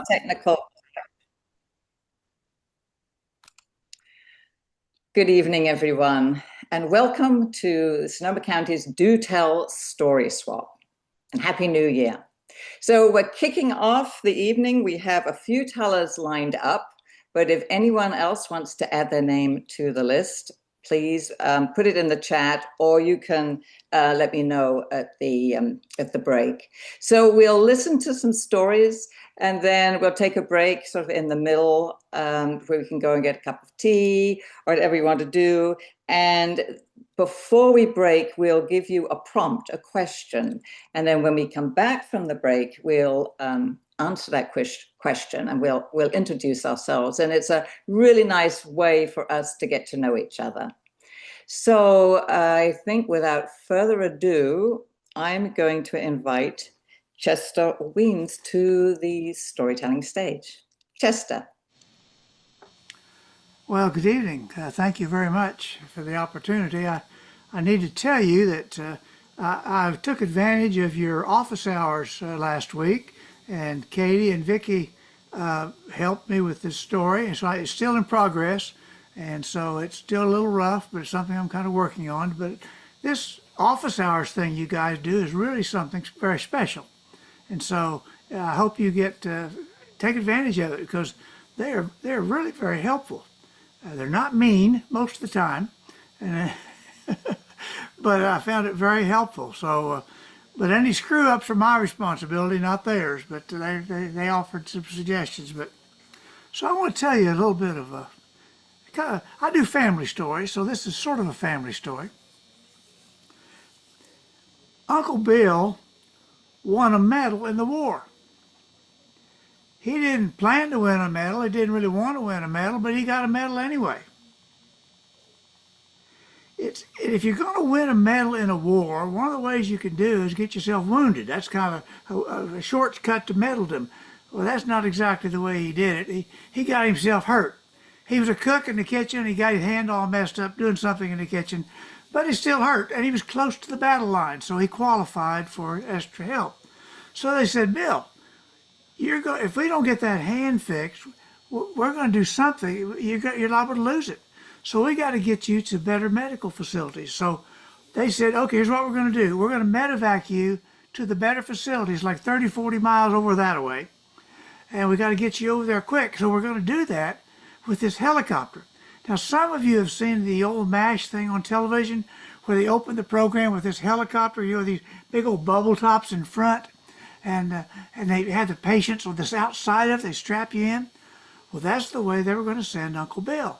Technical. Good evening, everyone, and welcome to Sonoma County's Do Tell Story Swap. And Happy New Year. So we're kicking off the evening. We have a few tellers lined up, but if anyone else wants to add their name to the list, please put it in the chat, or you can let me know at the break. So we'll listen to some stories, and then we'll take a break sort of in the middle where we can go and get a cup of tea or whatever you want to do. And before we break, we'll give you a prompt, a question. And then when we come back from the break, we'll answer that question and we'll introduce ourselves. And it's a really nice way for us to get to know each other. So I think without further ado, I'm going to invite Chester Weems to the storytelling stage. Chester. Well, good evening. Thank you very much for the opportunity. I need to tell you that I took advantage of your office hours last week, and Katie and Vicki helped me with this story. And so it's still in progress, and so it's still a little rough, but it's something I'm kind of working on. But this office hours thing you guys do is really something very special. And so I hope you take advantage of it, because they're really very helpful. They're not mean most of the time, and but I found it very helpful. So, but any screw ups are my responsibility, not theirs. But they offered some suggestions. But so I want to tell you a little bit of I do family stories, so this is sort of a family story. Uncle Bill won a medal in the war. He didn't plan to win a medal. He didn't really want to win a medal, but he got a medal anyway. If you're going to win a medal in a war, one of the ways you can do is get yourself wounded. That's kind of a shortcut to medaldom. Well, that's not exactly the way he did it. He got himself hurt. He was a cook in the kitchen. He got his hand all messed up doing something in the kitchen, but he still hurt, and he was close to the battle line, so he qualified for extra help. So they said, Bill, if we don't get that hand fixed, we're going to do something. You're liable to lose it. So we got to get you to better medical facilities. So they said, okay, here's what we're going to do. We're going to medevac you to the better facilities, like 30, 40 miles over that way. And we got to get you over there quick. So we're going to do that with this helicopter. Now, some of you have seen the old MASH thing on television where they open the program with this helicopter, these big old bubble tops in front. And they had the patients on this outside of it, they strap you in. Well, that's the way they were going to send Uncle Bill.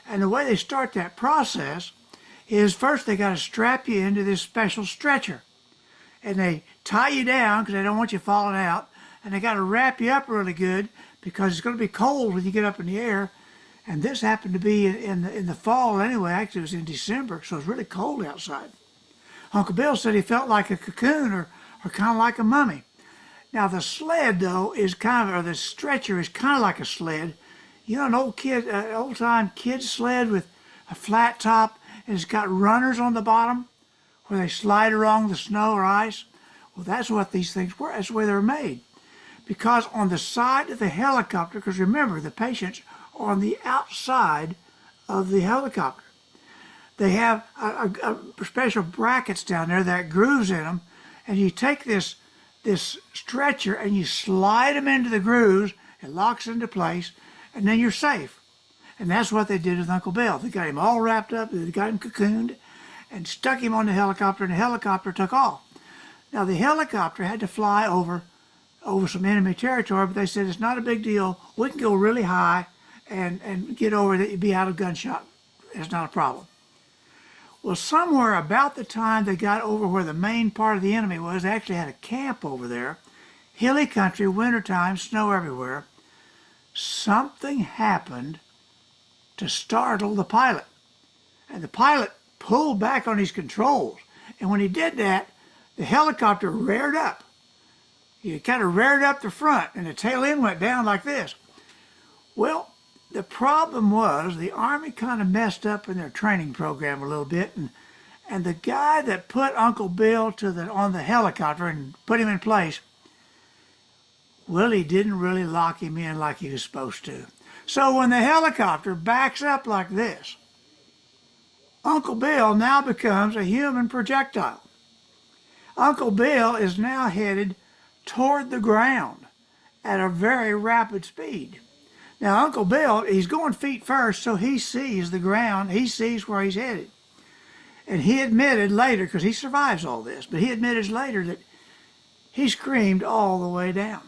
And the way they start that process is first they got to strap you into this special stretcher. And they tie you down because they don't want you falling out. And they got to wrap you up really good because it's going to be cold when you get up in the air. And this happened to be in the fall anyway. Actually, it was in December, so it was really cold outside. Uncle Bill said he felt like a cocoon or kind of like a mummy. Now the sled though or the stretcher is kind of like a sled. You know, an old-time kid sled with a flat top, and it's got runners on the bottom where they slide along the snow or ice. Well, that's what these things were. That's the way they were made. Because on the side of the helicopter, because remember, the patients are on the outside of the helicopter. They have a special brackets down there that grooves in them, and you take this stretcher and you slide them into the grooves, it locks into place, and then you're safe. And that's what they did with Uncle Bill. They got him all wrapped up, they got him cocooned, and stuck him on the helicopter, and the helicopter took off. Now the helicopter had to fly over some enemy territory, but they said it's not a big deal. We can go really high and get over that, you'd be out of gunshot. It's not a problem. Well, somewhere about the time they got over where the main part of the enemy was, they actually had a camp over there. Hilly country, wintertime, snow everywhere. Something happened to startle the pilot. And the pilot pulled back on his controls. And when he did that, the helicopter reared up. He kind of reared up the front, and the tail end went down like this. Well, the problem was the Army kind of messed up in their training program a little bit, and the guy that put Uncle Bill on the helicopter and put him in place Willie didn't really lock him in like he was supposed to. So when the helicopter backs up like this, Uncle Bill now becomes a human projectile. Uncle Bill is now headed toward the ground at a very rapid speed. Now, Uncle Bill, he's going feet first, so he sees the ground. He sees where he's headed. And he admitted later, because he survives all this, but he admitted later that he screamed all the way down.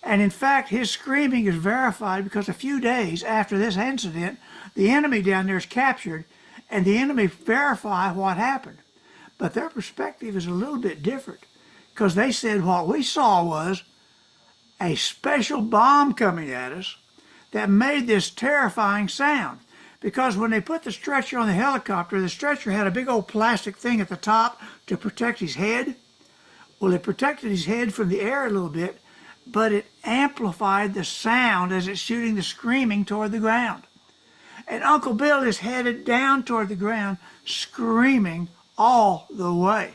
And in fact, his screaming is verified because a few days after this incident, the enemy down there is captured, and the enemy verify what happened. But their perspective is a little bit different, because they said what we saw was a special bomb coming at us that made this terrifying sound. Because when they put the stretcher on the stretcher had a big old plastic thing at the top to protect his head. Well, it protected his head from the air a little bit, but it amplified the sound as it's shooting the screaming toward the ground. And Uncle Bill is headed down toward the ground, screaming all the way.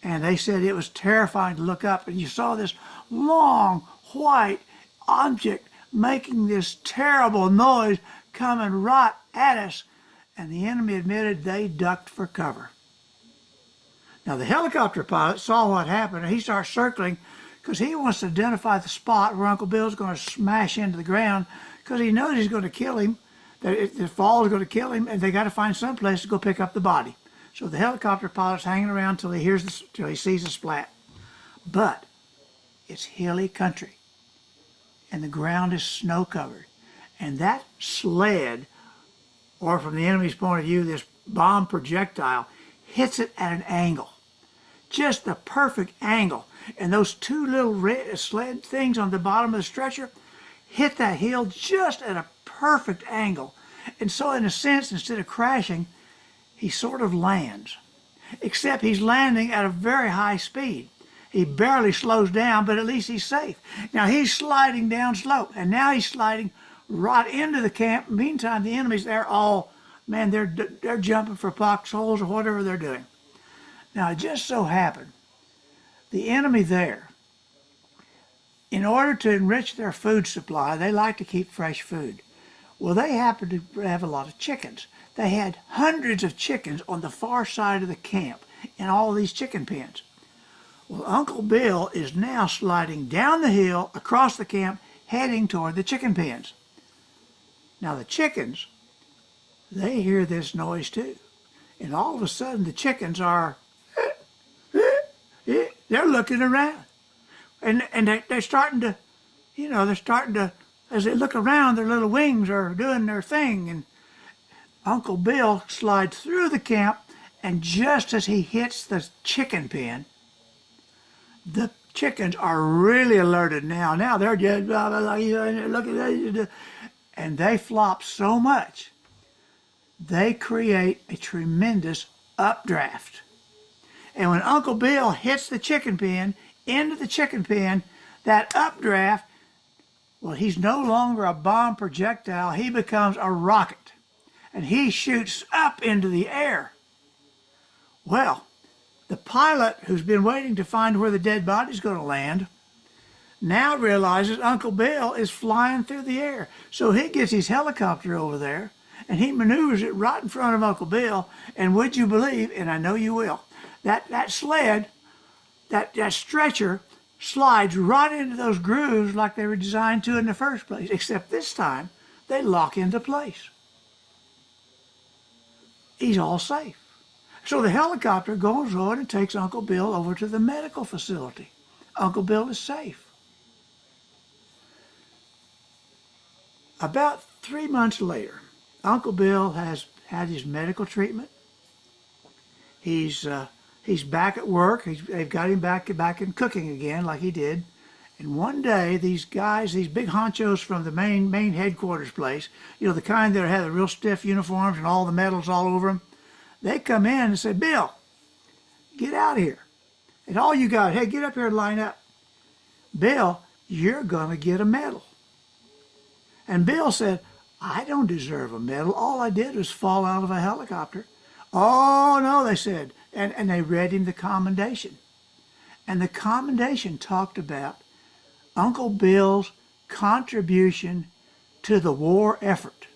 And they said it was terrifying to look up, and you saw this long white object making this terrible noise coming right at us, and the enemy admitted they ducked for cover. Now the helicopter pilot saw what happened, and he starts circling because he wants to identify the spot where Uncle Bill's going to smash into the ground, because he knows he's going to kill him, that the fall is going to kill him, and they got to find some place to go pick up the body. So the helicopter pilot's hanging around till he sees the splat. But it's hilly country, and the ground is snow covered, and that sled, or from the enemy's point of view, this bomb projectile, hits it at an angle, just the perfect angle. And those two little red sled things on the bottom of the stretcher hit that hill just at a perfect angle. And so in a sense, instead of crashing, he sort of lands, except he's landing at a very high speed. He barely slows down, but at least he's safe. Now he's sliding down slope, and now he's sliding right into the camp. Meantime, the enemies, they're all, man, they're jumping for foxholes or whatever they're doing. Now it just so happened, the enemy there, in order to enrich their food supply, they like to keep fresh food. Well, they happen to have a lot of chickens. They had hundreds of chickens on the far side of the camp in all these chicken pens. Well, Uncle Bill is now sliding down the hill across the camp, heading toward the chicken pens. Now the chickens, they hear this noise too. And all of a sudden the chickens are, they're looking around. And they're starting to, as they look around, their little wings are doing their thing. And Uncle Bill slides through the camp, and just as he hits the chicken pen, the chickens are really alerted now. Now they're just looking, and they flop so much, they create a tremendous updraft. And when Uncle Bill hits the chicken pen, into the chicken pen, that updraft, well, he's no longer a bomb projectile. He becomes a rocket, and he shoots up into the air. Well, the pilot, who's been waiting to find where the dead body's going to land, now realizes Uncle Bill is flying through the air. So he gets his helicopter over there, and he maneuvers it right in front of Uncle Bill. And would you believe, and I know you will, that sled, that stretcher slides right into those grooves like they were designed to in the first place, except this time they lock into place. He's all safe. So the helicopter goes on and takes Uncle Bill over to the medical facility. Uncle Bill is safe. About 3 months later, Uncle Bill has had his medical treatment. He's back at work. They've got him back in cooking again like he did. And one day, these guys, these big honchos from the main headquarters place, the kind that had the real stiff uniforms and all the medals all over them, they come in and say, Bill, get out here. And all you got, hey, get up here and line up. Bill, you're going to get a medal. And Bill said, I don't deserve a medal. All I did was fall out of a helicopter. Oh, no, they said. And they read him the commendation. And the commendation talked about Uncle Bill's contribution to the war effort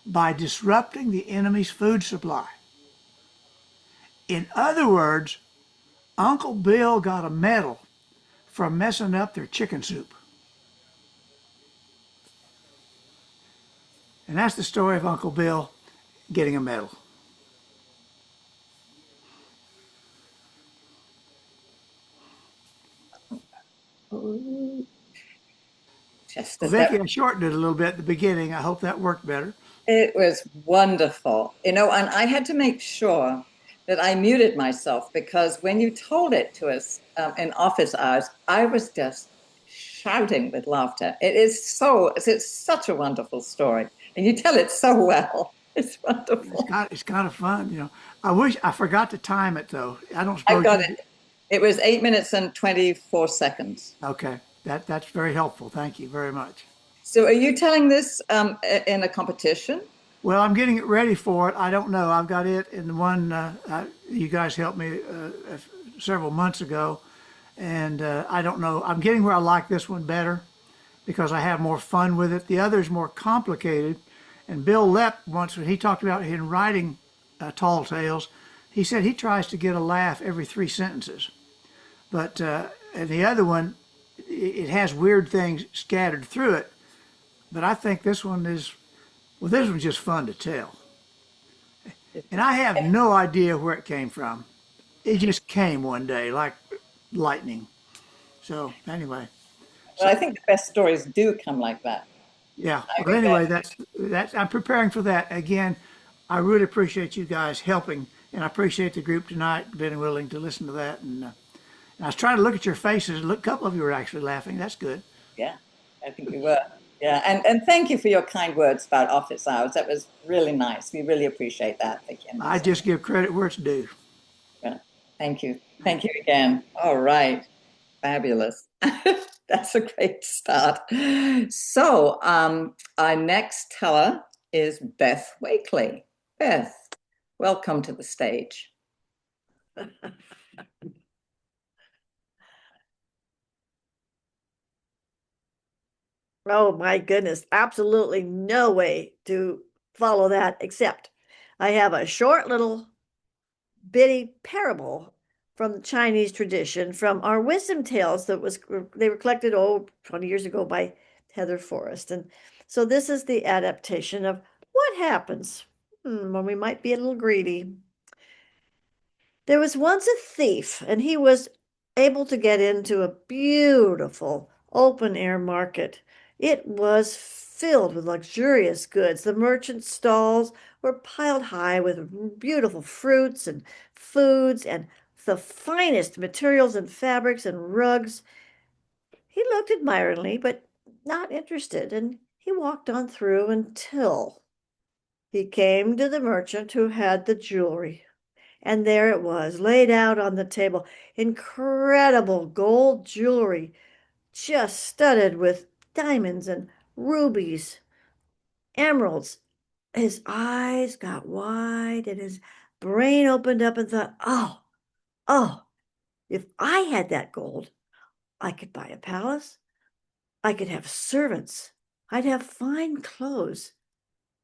by disrupting the enemy's food supply. In other words, Uncle Bill got a medal for messing up their chicken soup. And that's the story of Uncle Bill getting a medal. Just Well, as that, Vicki, I shortened it a little bit at the beginning. I hope that worked better. it was wonderful, and I had to make sure that I muted myself because when you told it to us in office hours, I was just shouting with laughter. It's such a wonderful story, and you tell it so well. It's wonderful. It's kind of fun, you know. I wish I forgot to time it though. I don't I've suppose got you it. did. It was 8 minutes and 24 seconds. Okay, that's very helpful. Thank you very much. So, are you telling this in a competition? Well, I'm getting it ready for it. I don't know. I've got it in the one you guys helped me several months ago, and I don't know. I'm getting where I like this one better because I have more fun with it. The other is more complicated. And Bill Lepp once, when he talked about in writing Tall Tales, he said he tries to get a laugh every 3 sentences. But and the other one, it has weird things scattered through it. But I think this one is, well, this one's just fun to tell. And I have no idea where it came from. It just came one day like lightning. So anyway, Well, so I think the best stories do come like that. yeah. I Well, regret. anyway, that's I'm preparing for that. Again, I really appreciate you guys helping, and I appreciate the group tonight being willing to listen to that. And I was trying to look at your faces. Look, a couple of you were actually laughing. That's good. Yeah, I think we were. Yeah, and thank you for your kind words about office hours. That was really nice. We really appreciate that, Vicky and I Lisa. just give credit where it's due. Yeah. Thank you. Thank you again. All right. Fabulous. That's a great start. So, our next teller is Beth Wakely. Beth, welcome to the stage. Oh my goodness, absolutely no way to follow that except I have a short little bitty parable from the Chinese tradition from our wisdom tales they were collected 20 years ago by Heather Forrest. And so this is the adaptation of what happens when we might be a little greedy. There was once a thief, and he was able to get into a beautiful open air market. It was filled with luxurious goods. The merchants' stalls were piled high with beautiful fruits and foods and the finest materials and fabrics and rugs. He looked admiringly, but not interested, and he walked on through until he came to the merchant who had the jewelry. And there it was, laid out on the table. Incredible gold jewelry, just studded with diamonds and rubies, emeralds. His eyes got wide and his brain opened up and thought, oh, if I had that gold, I could buy a palace. I could have servants. I'd have fine clothes.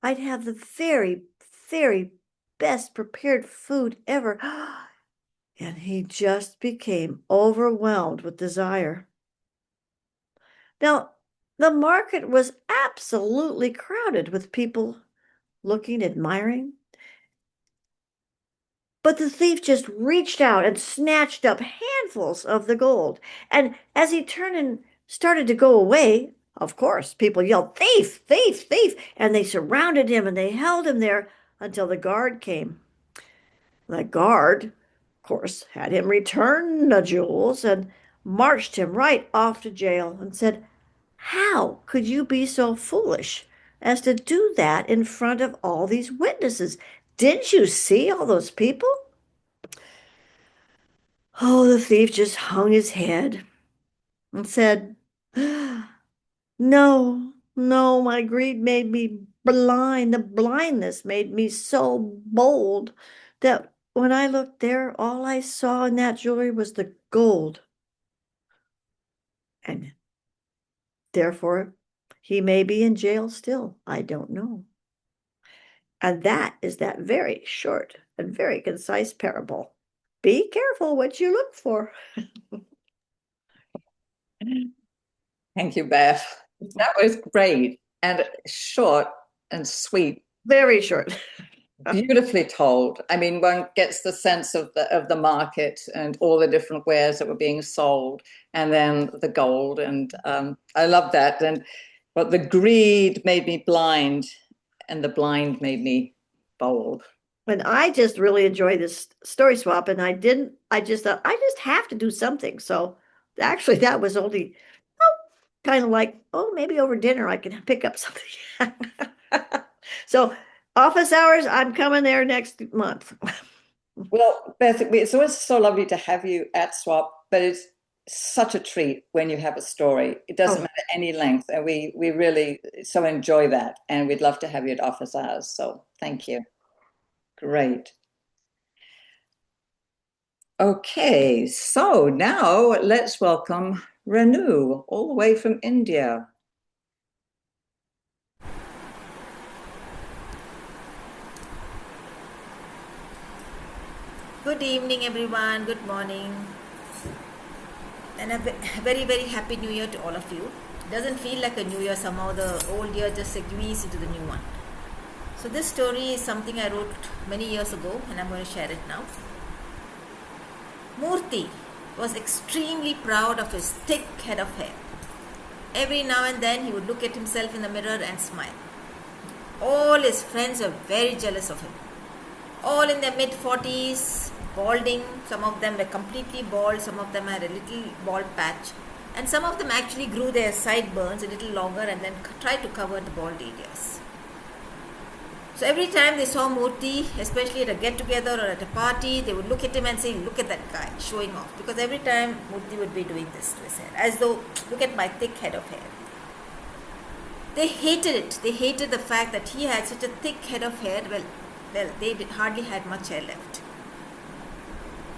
I'd have the very, very best prepared food ever. And he just became overwhelmed with desire. Now, the market was absolutely crowded with people looking, admiring. But the thief just reached out and snatched up handfuls of the gold. And as he turned and started to go away, of course, people yelled, "Thief, thief, thief!" And they surrounded him and they held him there until the guard came. The guard, of course, had him return the jewels and marched him right off to jail and said, "How could you be so foolish as to do that in front of all these witnesses? Didn't you see all those people?" Oh, the thief just hung his head and said, "No, no, my greed made me blind. The blindness made me so bold that when I looked there, all I saw in that jewelry was the gold. And Therefore, he may be in jail still. I don't know. And that is that very short and very concise parable. Be careful what you look for. Thank you, Beth. That was great and short and sweet. Very short. Beautifully told. I mean, one gets the sense of the market and all the different wares that were being sold, and then the gold. And I love that. And but the greed made me blind, and the blind made me bold. And I just really enjoy this story swap, and I just thought I just have to do something. So actually, that was only kind of like, oh, maybe over dinner I can pick up something. So office hours, I'm coming there next month. Well, Beth, it's always so lovely to have you at Swap, but it's such a treat when you have a story. It doesn't matter any length, and we really so enjoy that, and we'd love to have you at office hours. So thank you. Great. Okay, so now let's welcome Renu, all the way from India. Good evening, everyone. Good morning. And a very, very happy new year to all of you. It doesn't feel like a new year, somehow the old year just segues into the new one. So this story is something I wrote many years ago, and I'm going to share it now. Murthy was extremely proud of his thick head of hair. Every now and then he would look at himself in the mirror and smile. All his friends were very jealous of him. All in their mid-40s, balding. Some of them were completely bald, some of them had a little bald patch, and some of them actually grew their sideburns a little longer and then tried to cover the bald areas. So every time they saw Murthy, especially at a get-together or at a party, they would look at him and say, look at that guy showing off. Because every time Murthy would be doing this to his hair, as though, look at my thick head of hair. They hated it. They hated the fact that he had such a thick head of hair. Well, they hardly had much hair left.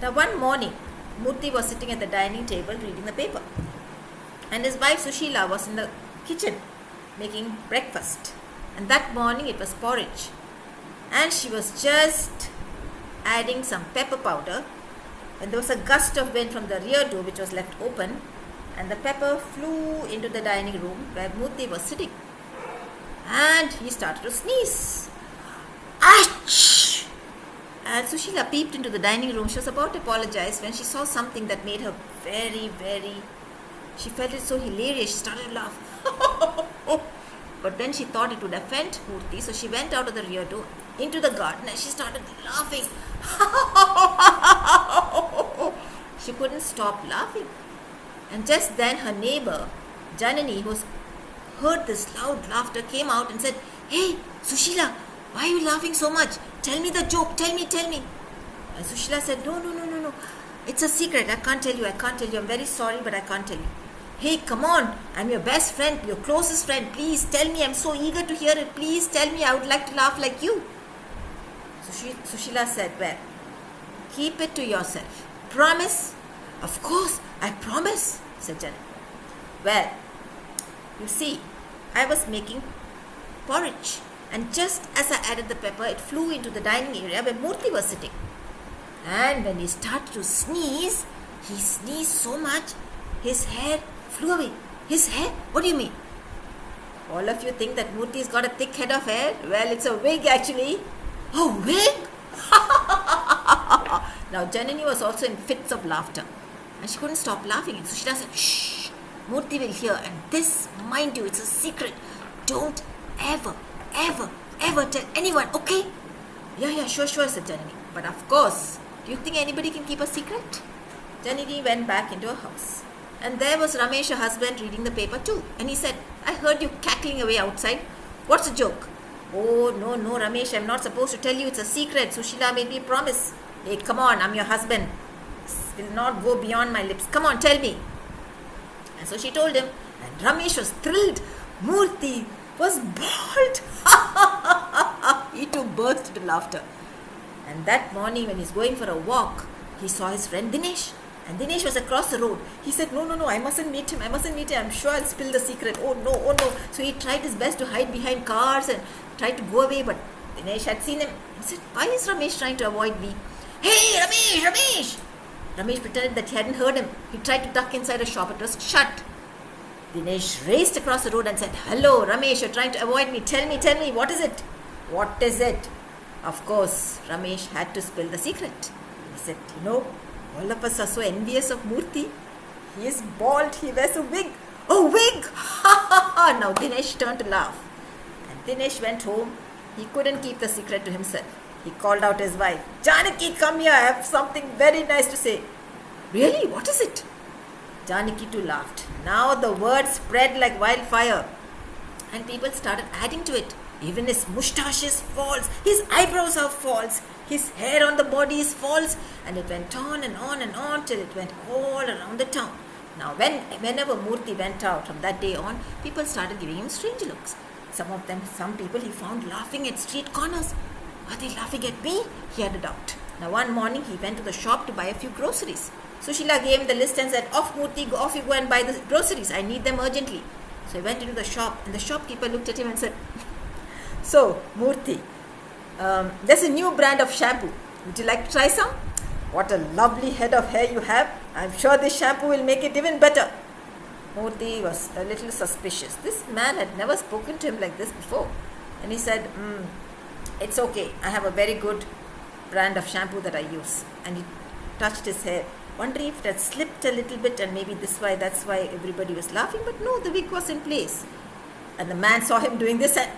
Now one morning, Murthy was sitting at the dining table reading the paper. And his wife Sushila was in the kitchen making breakfast. And that morning it was porridge. And she was just adding some pepper powder when there was a gust of wind from the rear door which was left open, and the pepper flew into the dining room where Murthy was sitting. And he started to sneeze. Ach! And Sushila peeped into the dining room. She was about to apologize when she saw something that made her she felt it so hilarious. She started to laugh. But then she thought it would offend Murthy, so she went out of the rear door into the garden and she started laughing. She couldn't stop laughing. And just then her neighbor, Janani, who heard this loud laughter, came out and said, "Hey, Sushila, why are you laughing so much? Tell me the joke, tell me. And Sushila said, No. It's a secret. I can't tell you. I'm very sorry, but I can't tell you. Hey, come on. I'm your best friend, your closest friend. Please tell me. I'm so eager to hear it. Please tell me. I would like to laugh like you. Sushila said, well, keep it to yourself. Promise? Of course, I promise, said Janet. Well, you see, I was making porridge. And just as I added the pepper, it flew into the dining area where Murthy was sitting. And when he started to sneeze, he sneezed so much, his hair flew away. His hair? What do you mean? All of you think that Murthy's got a thick head of hair? Well, it's a wig actually. A wig? Now, Janani was also in fits of laughter. And she couldn't stop laughing. And Sushila said, shh, Murthy will hear. And this, mind you, it's a secret. Don't ever tell anyone, okay? Yeah, sure, said Janani. But of course, do you think anybody can keep a secret? Janani went back into her house. And there was Ramesh, her husband, reading the paper too. And he said, I heard you cackling away outside. What's the joke? Oh, no, Ramesh, I'm not supposed to tell you. It's a secret. Sushila made me promise. Hey, come on, I'm your husband. This will not go beyond my lips. Come on, tell me. And so she told him. And Ramesh was thrilled. Murthy was bald. He too burst into laughter. And that morning when he's going for a walk, he saw his friend Dinesh. And Dinesh was across the road. He said, no, I mustn't meet him. I'm sure I'll spill the secret. Oh no. So he tried his best to hide behind cars and tried to go away, but Dinesh had seen him. He said, why is Ramesh trying to avoid me? Hey, Ramesh! Ramesh pretended that he hadn't heard him. He tried to duck inside a shop. It was shut. Dinesh raced across the road and said, hello, Ramesh, you're trying to avoid me. Tell me, what is it? What is it? Of course, Ramesh had to spill the secret. He said, all of us are so envious of Murthy. He is bald, he wears a wig. Oh, wig! Now Dinesh turned to laugh. And Dinesh went home. He couldn't keep the secret to himself. He called out his wife, Janaki, come here, I have something very nice to say. Really? What is it? Janaki too laughed. Now the word spread like wildfire. And people started adding to it. Even his moustache is false, his eyebrows are false, his hair on the body is false, and it went on and on and on till it went all around the town. Now whenever Murthy went out from that day on, people started giving him strange looks. Some people he found laughing at street corners. Are they laughing at me? He had a doubt. Now one morning he went to the shop to buy a few groceries. Sushila gave him the list and said, off Murthy, off you go and buy the groceries. I need them urgently. So he went into the shop and the shopkeeper looked at him and said, so, Murthy, there's a new brand of shampoo. Would you like to try some? What a lovely head of hair you have. I'm sure this shampoo will make it even better. Murthy was a little suspicious. This man had never spoken to him like this before. And he said, it's okay. I have a very good brand of shampoo that I use. And he touched his hair, wondering if it had slipped a little bit and maybe that's why everybody was laughing. But no, the wig was in place. And the man saw him doing this and,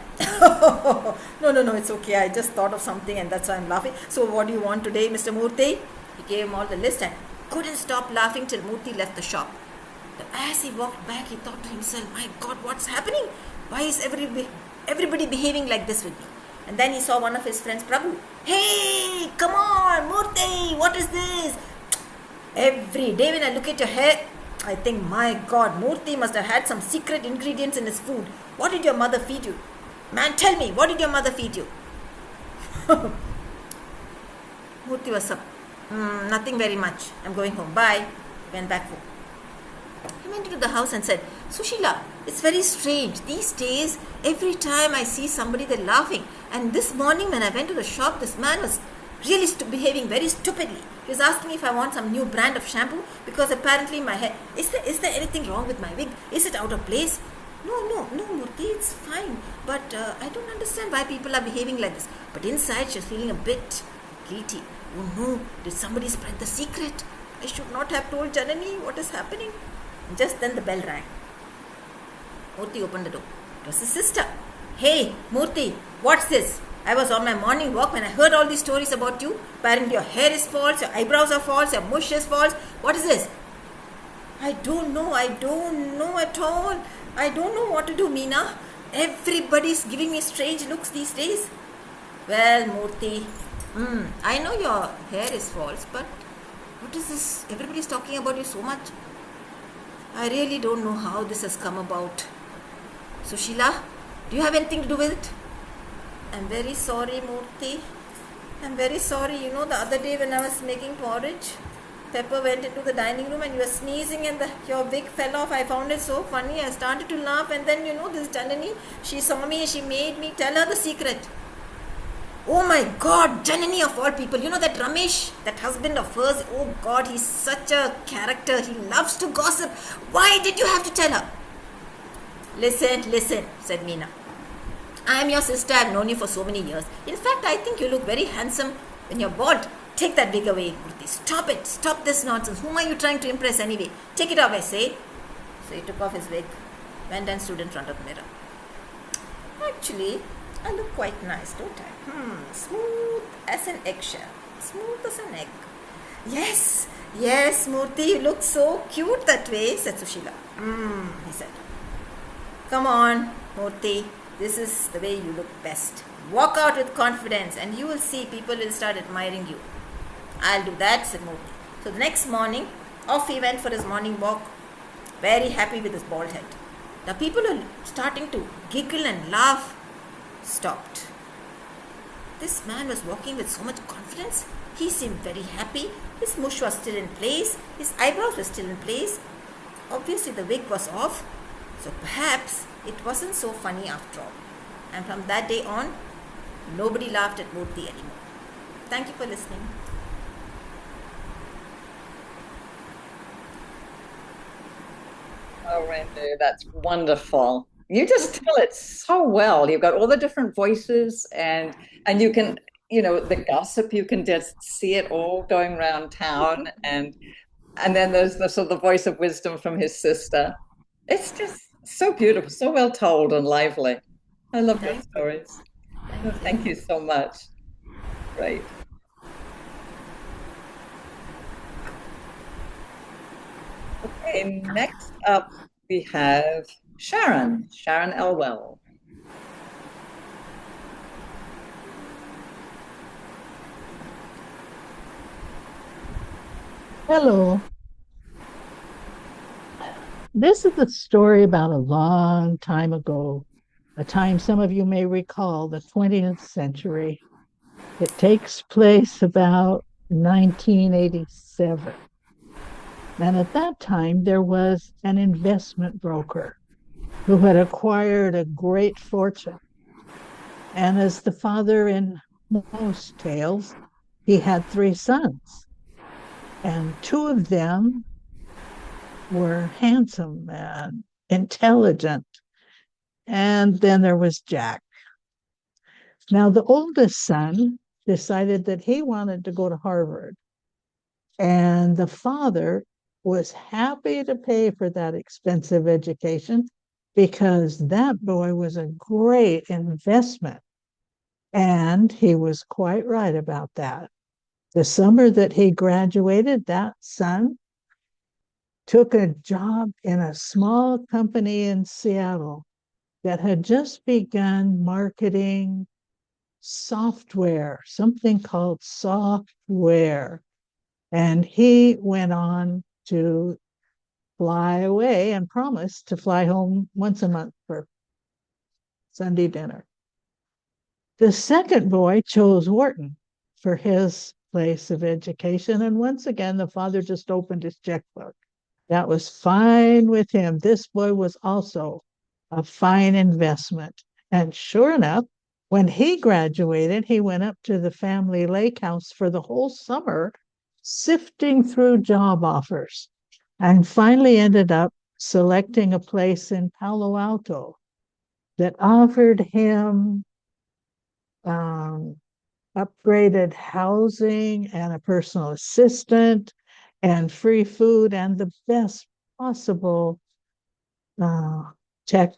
no, it's okay. I just thought of something and that's why I'm laughing. So what do you want today, Mr. Murthy? He gave him all the list and couldn't stop laughing till Murthy left the shop. But as he walked back, he thought to himself, my God, what's happening? Why is everybody behaving like this with me? And then he saw one of his friends, Prabhu. Hey, come on, Murthy, what is this? Every day when I look at your hair, I think, my God, Murthy must have had some secret ingredients in his food. What did your mother feed you? Man, tell me, what did your mother feed you? Murthy was up. Nothing very much. I'm going home. Bye. He went back home. He went into the house and said, Sushila, it's very strange. These days, every time I see somebody, they're laughing. And this morning when I went to the shop, this man was really behaving very stupidly. He was asking me if I want some new brand of shampoo because apparently my hair... Is there anything wrong with my wig? Is it out of place? No, Murthy, it's fine. But I don't understand why people are behaving like this. But inside, she's feeling a bit guilty. Oh no, did somebody spread the secret? I should not have told Janani what is happening. And just then the bell rang. Murthy opened the door. It was his sister. Hey, Murthy, what's this? I was on my morning walk when I heard all these stories about you. Apparently your hair is false, your eyebrows are false, your mush is false. What is this? I don't know at all. I don't know what to do, Meena. Everybody's giving me strange looks these days. Well, Murthy, I know your hair is false, but what is this? Everybody's talking about you so much. I really don't know how this has come about. Sushila, do you have anything to do with it? I'm very sorry, Murthy. I'm very sorry. The other day when I was making porridge, Pepper went into the dining room and you were sneezing and your wig fell off. I found it so funny. I started to laugh and then, this Janani, she saw me and she made me tell her the secret. Oh my God, Janani of all people. That Ramesh, that husband of hers, oh God, he's such a character. He loves to gossip. Why did you have to tell her? Listen, said Meena. I am your sister. I have known you for so many years. In fact, I think you look very handsome when you're bald. Take that wig away, Murthy. Stop it. Stop this nonsense. Whom are you trying to impress anyway? Take it off, I say. So he took off his wig, went and stood in front of the mirror. Actually, I look quite nice, don't I? Smooth as an eggshell. Smooth as an egg. Yes, Murthy, you look so cute that way, said Sushila. He said. Come on, Murthy. This is the way you look best. Walk out with confidence and you will see people will start admiring you. I'll do that, said Murthy. So the next morning, off he went for his morning walk, very happy with his bald head. The people who were starting to giggle and laugh stopped. This man was walking with so much confidence. He seemed very happy. His moustache was still in place, his eyebrows were still in place. Obviously, the wig was off, so perhaps it wasn't so funny after all. And from that day on, nobody laughed at Murthy anymore. Thank you for listening. Oh, Randy, that's wonderful. You just tell it so well. You've got all the different voices and you can, the gossip, you can just see it all going around town and then there's the sort of the voice of wisdom from his sister. It's just so beautiful, so well told and lively. I love your Thank you. stories. Oh, Thank thank you. you so much. Great. Okay, next up we have Sharon Elwell. Hello. This is a story about a long time ago, a time some of you may recall, the 20th century. It takes place about 1987. And at that time, there was an investment broker who had acquired a great fortune. And as the father in most tales, he had three sons, and two of them were handsome and intelligent. And then there was Jack. Now, the oldest son decided that he wanted to go to Harvard. And the father was happy to pay for that expensive education because that boy was a great investment. And he was quite right about that. The summer that he graduated, that son took a job in a small company in Seattle that had just begun marketing software, something called software. And he went on to fly away and promised to fly home once a month for Sunday dinner. The second boy chose Wharton for his place of education. And once again, the father just opened his checkbook. That was fine with him. This boy was also a fine investment. And sure enough, when he graduated, he went up to the family lake house for the whole summer, sifting through job offers, and finally ended up selecting a place in Palo Alto that offered him um, upgraded housing and a personal assistant and free food and the best possible uh, tech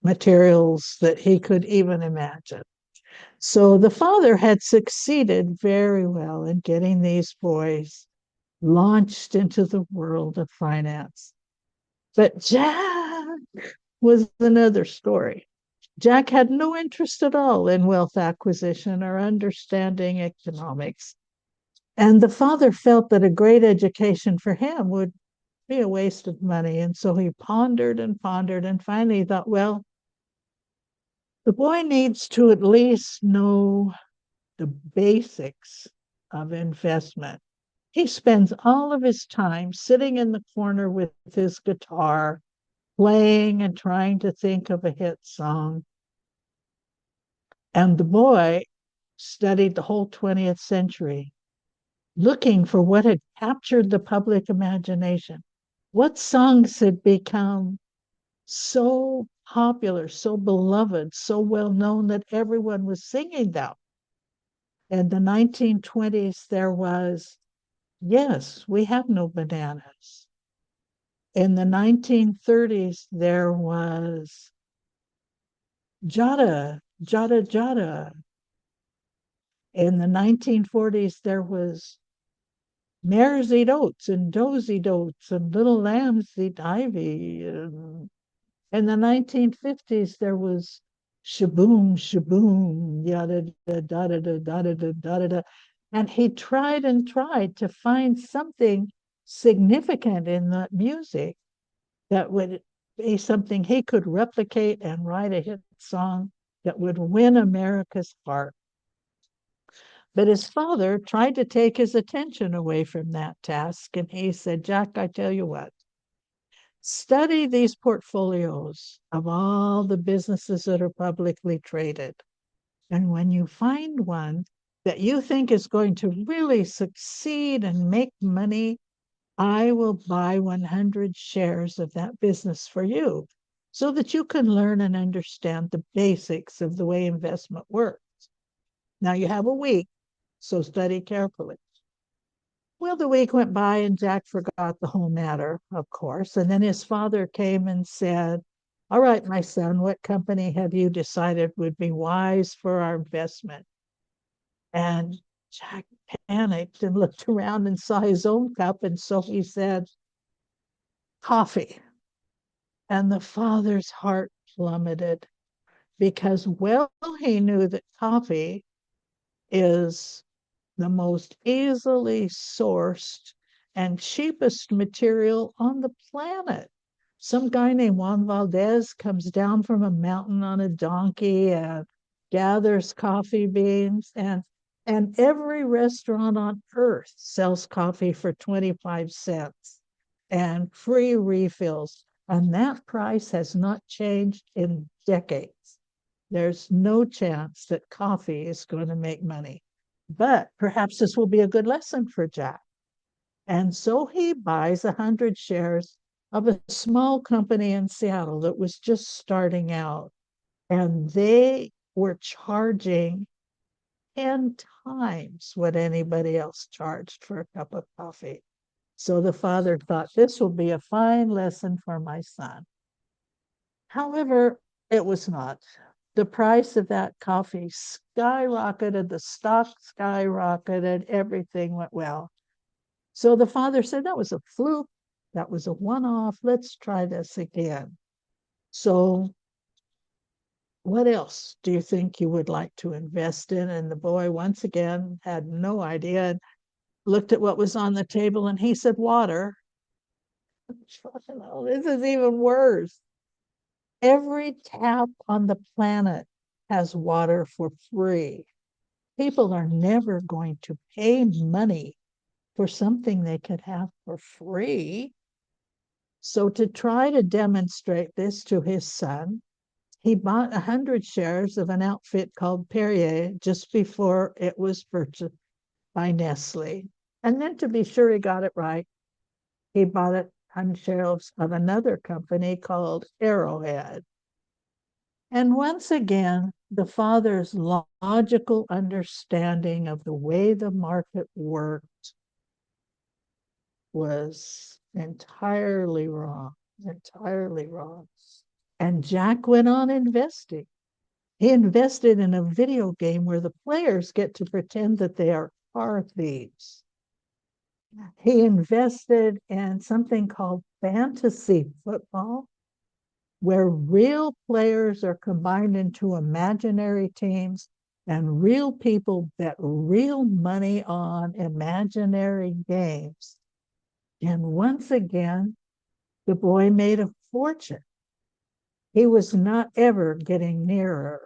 materials that he could even imagine. So the father had succeeded very well in getting these boys launched into the world of finance. But Jack was another story. Jack had no interest at all in wealth acquisition or understanding economics. And the father felt that a great education for him would be a waste of money. And so he pondered and pondered and finally thought, well, the boy needs to at least know the basics of investment. He spends all of his time sitting in the corner with his guitar, playing and trying to think of a hit song. And the boy studied the whole 20th century, looking for what had captured the public imagination. What songs had become so popular, so beloved, so well known that everyone was singing them. In the 1920s, there was, yes, we have no bananas. In the 1930s, there was Jada, Jada, Jada. In the 1940s, there was mares eat oats and does eat oats and little lambs eat ivy. And in the 1950s, there was shaboom, shaboom, yada, da, da, da, da, da, da, da, da, da. And he tried and tried to find something significant in that music that would be something he could replicate and write a hit song that would win America's heart. But his father tried to take his attention away from that task. And he said, Jack, I tell you what, study these portfolios of all the businesses that are publicly traded. And when you find one that you think is going to really succeed and make money, I will buy 100 shares of that business for you so that you can learn and understand the basics of the way investment works. Now you have a week, so study carefully. Well, the week went by and Jack forgot the whole matter, of course. And then his father came and said, all right, my son, what company have you decided would be wise for our investment? And Jack panicked and looked around and saw his own cup. And so he said, coffee. And the father's heart plummeted because, well, he knew that coffee is the most easily sourced and cheapest material on the planet. Some guy named Juan Valdez comes down from a mountain on a donkey and gathers coffee beans, and every restaurant on earth sells coffee for 25 cents and free refills. And that price has not changed in decades. There's no chance that coffee is going to make money. But perhaps this will be a good lesson for Jack. And so he buys 100 shares of a small company in Seattle that was just starting out. And they were charging 10 times what anybody else charged for a cup of coffee. So the father thought, this will be a fine lesson for my son. However, it was not. The price of that coffee skyrocketed, the stock skyrocketed, everything went well. So the father said, that was a fluke, that was a one-off, let's try this again. So what else do you think you would like to invest in? And the boy once again had no idea and looked at what was on the table and he said, water. This is even worse. Every tap on the planet has water for free. People are never going to pay money for something they could have for free. So to try to demonstrate this to his son, he bought 100 shares of an outfit called Perrier just before it was purchased by Nestle. And then to be sure he got it right, he bought it on shares of another company called Arrowhead. And once again, the father's logical understanding of the way the market worked was entirely wrong, entirely wrong. And Jack went on investing. He invested in a video game where the players get to pretend that they are car thieves. He invested in something called fantasy football, where real players are combined into imaginary teams and real people bet real money on imaginary games. And once again, the boy made a fortune. He was not ever getting nearer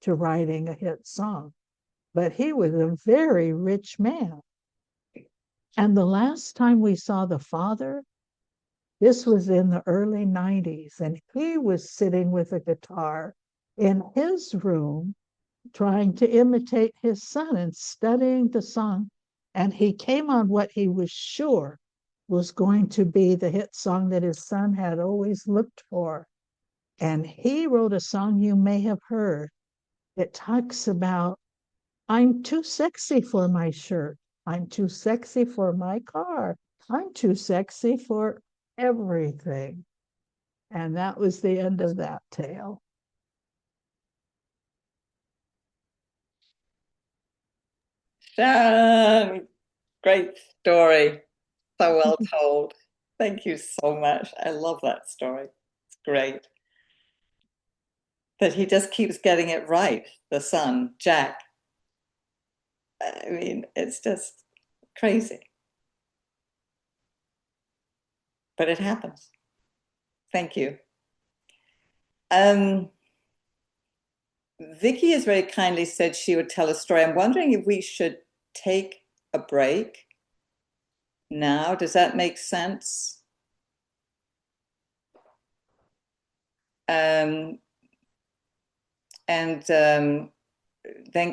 to writing a hit song, but he was a very rich man. And the last time we saw the father, this was in the early 90s, and he was sitting with a guitar in his room trying to imitate his son and studying the song. And he came on what he was sure was going to be the hit song that his son had always looked for. And he wrote a song you may have heard. It talks about, I'm too sexy for my shirt. I'm too sexy for my car. I'm too sexy for everything. And that was the end of that tale. Sharon, great story. So well told. Thank you so much. I love that story. It's great. That he just keeps getting it right, the son, Jack. I mean, it's just crazy. But it happens. Thank you. Vicky has very kindly said she would tell a story. I'm wondering if we should take a break now. Does that make sense? And then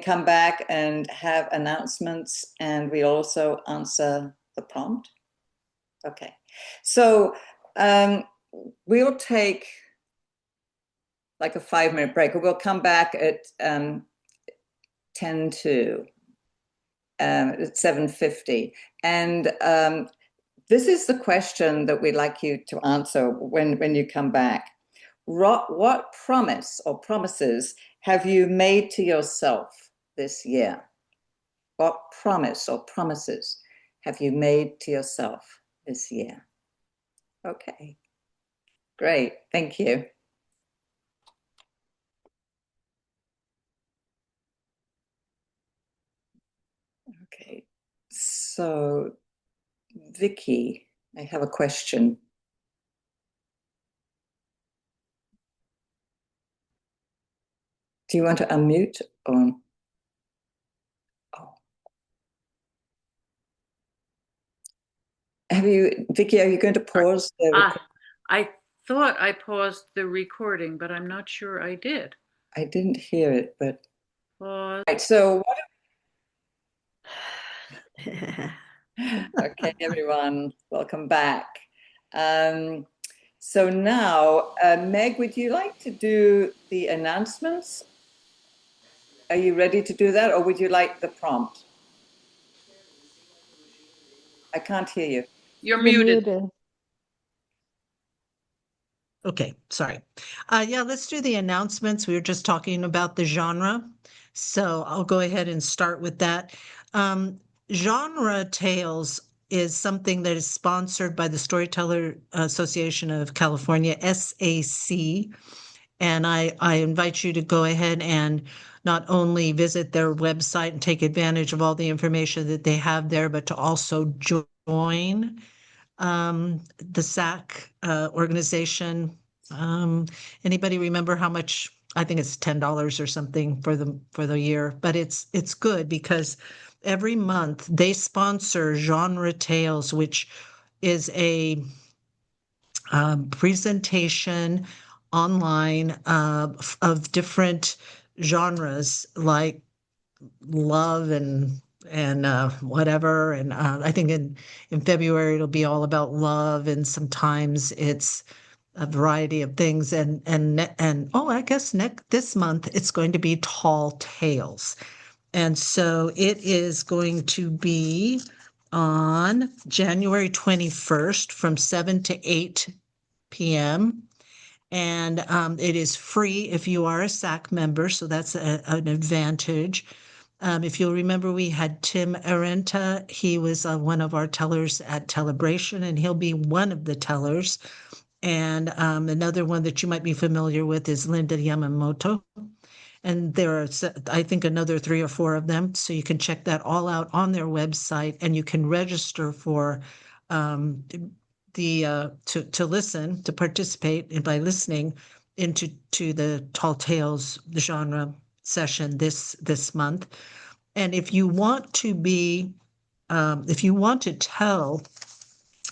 come back and have announcements, and we also answer the prompt. Okay, so we'll take like a 5-minute break, and we'll come back at 10 to at 7:50. And this is the question that we'd like you to answer when you come back. What promise or promises have you made to yourself this year? What promise or promises have you made to yourself this year? Okay, great, thank you. Okay, so Vicky, I have a question. Do you want to unmute or? Oh. Vicky, are you going to pause the recording? I thought I paused the recording, but I'm not sure I did. I didn't hear it, but. Pause. Right, so okay, everyone, welcome back. So now, Meg, would you like to do the announcements? Are you ready to do that, or would you like the prompt? I can't hear you. You're muted. Okay, sorry. Yeah, let's do the announcements. We were just talking about the genre. So I'll go ahead and start with that. Genre Tales is something that is sponsored by the Storyteller Association of California, SAC. And I invite you to go ahead and not only visit their website and take advantage of all the information that they have there, but to also join the SAC organization. Anybody remember how much? I think it's $10 or something for the year, but it's good because every month they sponsor Genre Tales, which is a presentation online of different genres like love and whatever. And I think in February it'll be all about love, and sometimes it's a variety of things. And oh, I guess this month it's going to be Tall Tales, and so it is going to be on January 21st from 7 to 8 p.m. And it is free if you are a SAC member, so that's an advantage. If you'll remember, we had Tim Arenta. He was one of our tellers at Telebration, and he'll be one of the tellers. And another one that you might be familiar with is Linda Yamamoto. And there are, I think, another 3 or 4 of them. So you can check that all out on their website, and you can register for to listen, to participate, and by listening into the Tall Tales genre session this month. And if you want to tell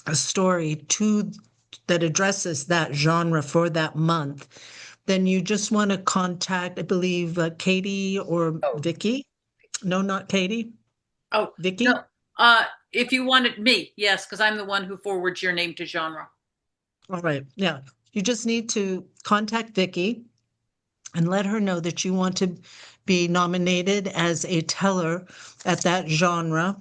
a story that addresses that genre for that month, then you just want to contact, I believe, Katie or Vicky. No, not Katie. Oh, Vicky. No. If you wanted me, yes, because I'm the one who forwards your name to genre. All right. Yeah. You just need to contact Vicky and let her know that you want to be nominated as a teller at that genre,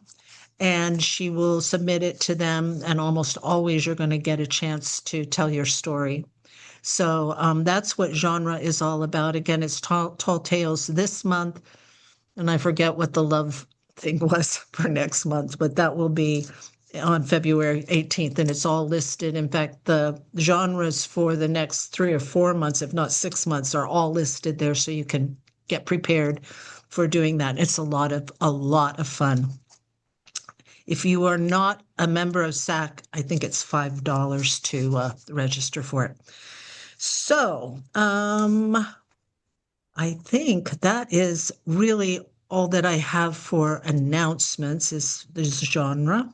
and she will submit it to them. And almost always you're going to get a chance to tell your story. So that's what genre is all about. Again, it's Tall Tales this month, and I forget what the love thing was for next month, but that will be on February 18th, and it's all listed. In fact, the genres for the next 3 or 4 months, if not 6 months, are all listed there, so you can get prepared for doing that. It's a lot of fun. If you are not a member of SAC, I think it's $5 to register for it. So I think that is really all that I have for announcements is this genre.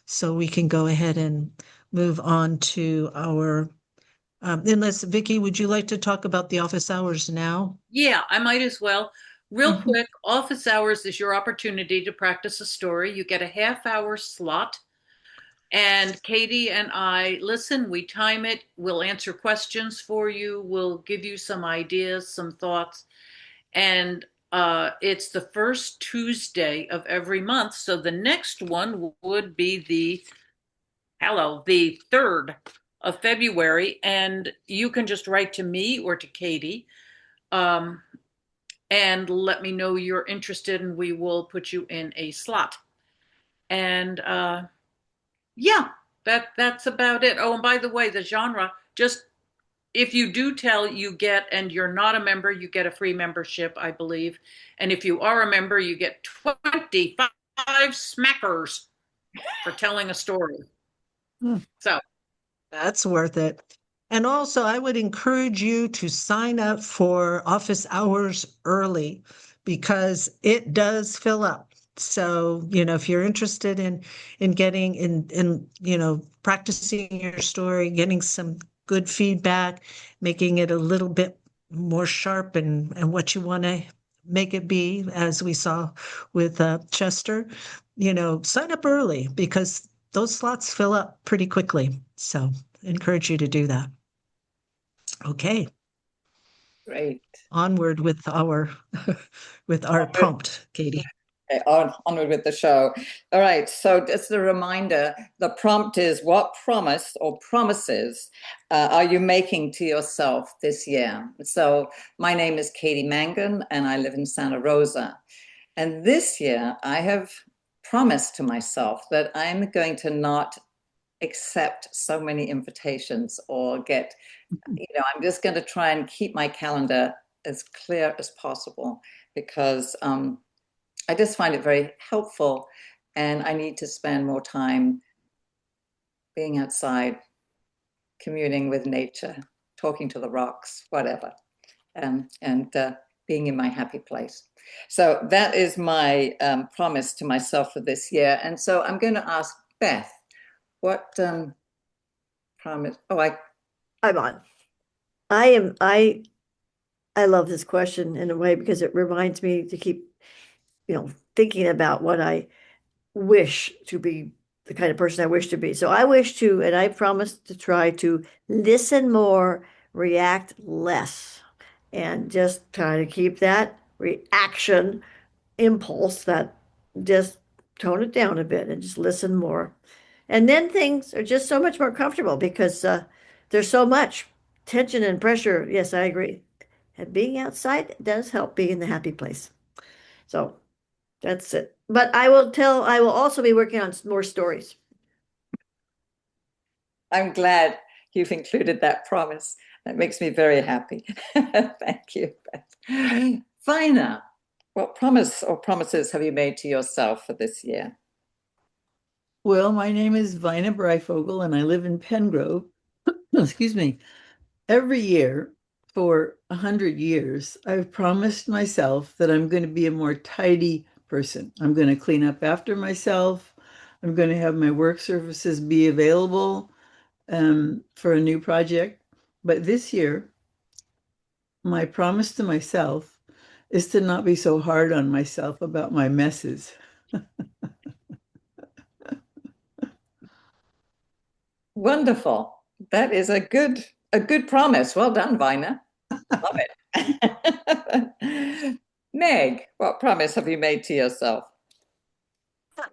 So we can go ahead and move on to our, unless Vicky, would you like to talk about the office hours now? Yeah, I might as well. Real Mhm. quick, office hours is your opportunity to practice a story. You get a half-hour slot, and Katie and I listen, we time it, we'll answer questions for you, we'll give you some ideas, some thoughts. And it's the first Tuesday of every month. So the next one would be the 3rd of February. And you can just write to me or to Katie, um, and let me know you're interested, and we will put you in a slot. And yeah, that's about it. Oh, and by the way, the genre, just if you do tell, you get, and you're not a member, you get a free membership, I believe. And if you are a member, you get 25 smackers for telling a story. Hmm. So That's worth it. And also, I would encourage you to sign up for office hours early because it does fill up. So, if you're interested in getting practicing your story, getting some good feedback, making it a little bit more sharp and what you want to make it be, as we saw with Chester, sign up early because those slots fill up pretty quickly. So encourage you to do that. Okay, Great. onward with our with our prompt, Katie. Okay, onward with the show. All right. So just a reminder, the prompt is what promise or promises are you making to yourself this year? So my name is Katie Mangan and I live in Santa Rosa. And this year I have promised to myself that I'm going to not accept so many invitations or I'm just going to try and keep my calendar as clear as possible because I just find it very helpful, and I need to spend more time being outside, communing with nature, talking to the rocks, whatever, and being in my happy place. So that is my promise to myself for this year. And so I'm going to ask Beth, what promise? Oh, I'm on. I am. I love this question in a way because it reminds me to keep, thinking about what I wish to be, the kind of person I wish to be. So I wish to, and I promise to try to listen more, react less, and just try to keep that reaction impulse, that just tone it down a bit and just listen more. And then things are just so much more comfortable because there's so much tension and pressure. Yes, I agree. And being outside does help be in the happy place. So that's it. But I will also be working on more stories. I'm glad you've included that promise. That makes me very happy. Thank you, Beth. Vina, what promise or promises have you made to yourself for this year? Well, my name is Vina Breifogel and I live in Pengrove. Excuse me. Every year for 100 years, I've promised myself that I'm going to be a more tidy person. I'm going to clean up after myself. I'm going to have my work surfaces be available for a new project. But this year, my promise to myself is to not be so hard on myself about my messes. Wonderful. That is a good promise. Well done, Vina. Love it. Meg, what promise have you made to yourself?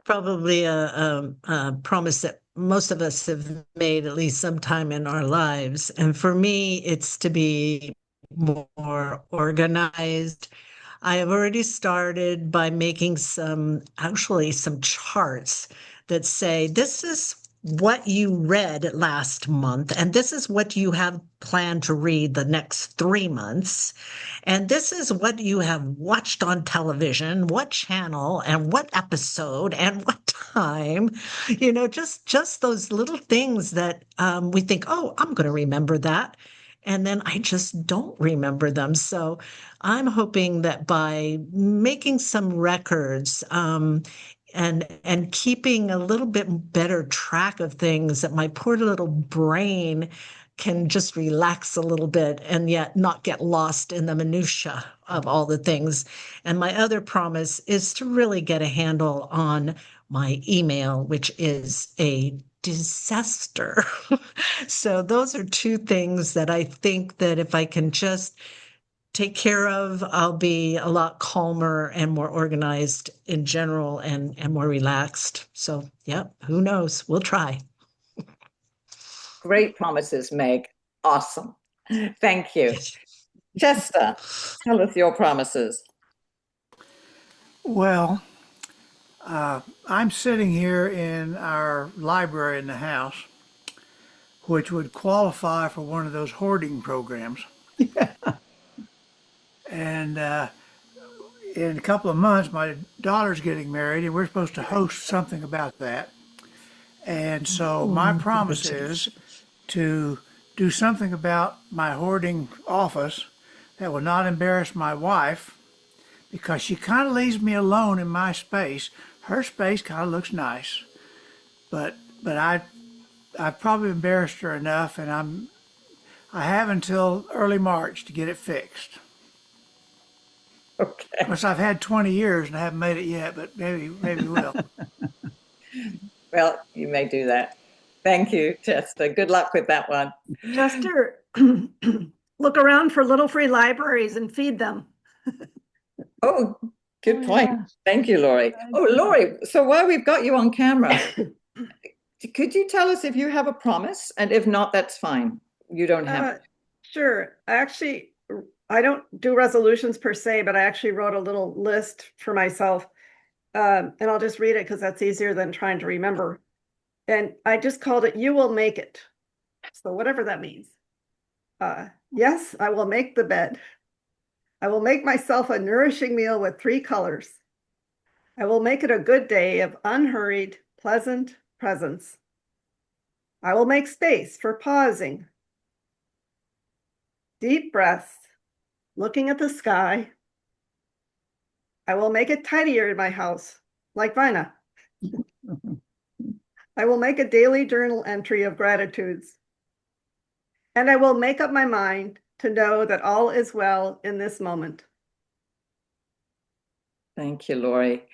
Probably a promise that most of us have made at least sometime in our lives. And for me, it's to be more organized. I have already started by making some charts that say this is what you read last month, and this is what you have planned to read the next 3 months. And this is what you have watched on television, what channel and what episode and what time, just those little things that we think, oh, I'm going to remember that. and then I just don't remember them. So I'm hoping that by making some records, and keeping a little bit better track of things, that my poor little brain can just relax a little bit and yet not get lost in the minutia of all the things. And my other promise is to really get a handle on my email, which is a disaster. So those are two things that I think that if I can just take care of, I'll be a lot calmer and more organized in general, and more relaxed. So, yeah, who knows? We'll try. Great promises, Meg. Awesome. Thank you. Yes. Chester, tell us your promises. Well, I'm sitting here in our library in the house, which would qualify for one of those hoarding programs. And in a couple of months, my daughter's getting married, and we're supposed to host something about that. And so my promise is to do something about my hoarding office that will not embarrass my wife, because she kind of leaves me alone in my space. Her space kind of looks nice, but I've probably embarrassed her enough, and I have until early March to get it fixed. Okay. Of course, I've had 20 years and I haven't made it yet, but maybe will. Well, you may do that. Thank you, Chester. Good luck with that one. Chester, look around for little free libraries and feed them. Oh, good Oh, point. yeah. Thank you, Laurie. Oh, Laurie, so while we've got you on camera, could you tell us if you have a promise? And if not, that's fine. You don't have. Sure. Actually, I don't do resolutions per se, but I actually wrote a little list for myself. And I'll just read it because that's easier than trying to remember. And I just called it, "You Will Make It." So whatever that means. Yes, I will make the bed. I will make myself a nourishing meal with 3 colors. I will make it a good day of unhurried, pleasant presence. I will make space for pausing, deep breaths, looking at the sky. I will make it tidier in my house, like Vina. I will make a daily journal entry of gratitudes. And I will make up my mind to know that all is well in this moment. Thank you, Laurie.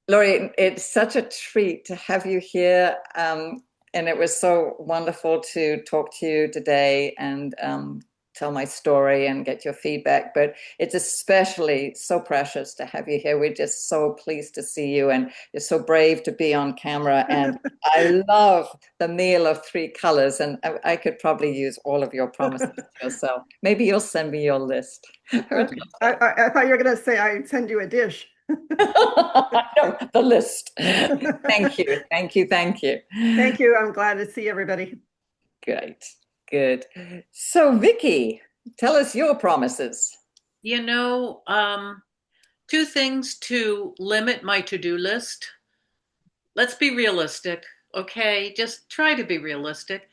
Laurie, it's such a treat to have you here. And it was so wonderful to talk to you today and tell my story and get your feedback. But it's especially so precious to have you here. We're just so pleased to see you, and you're so brave to be on camera. And I love the meal of 3 colors, and I could probably use all of your promises to yourself. Maybe you'll send me your list. I thought you were going to say I'd send you a dish. No, the list. Thank you. Thank you. Thank you. Thank you. I'm glad to see everybody. Great. Good. So, Vicky, tell us your promises. You know, 2 things to limit my to-do list. Let's be realistic, okay? Just try to be realistic.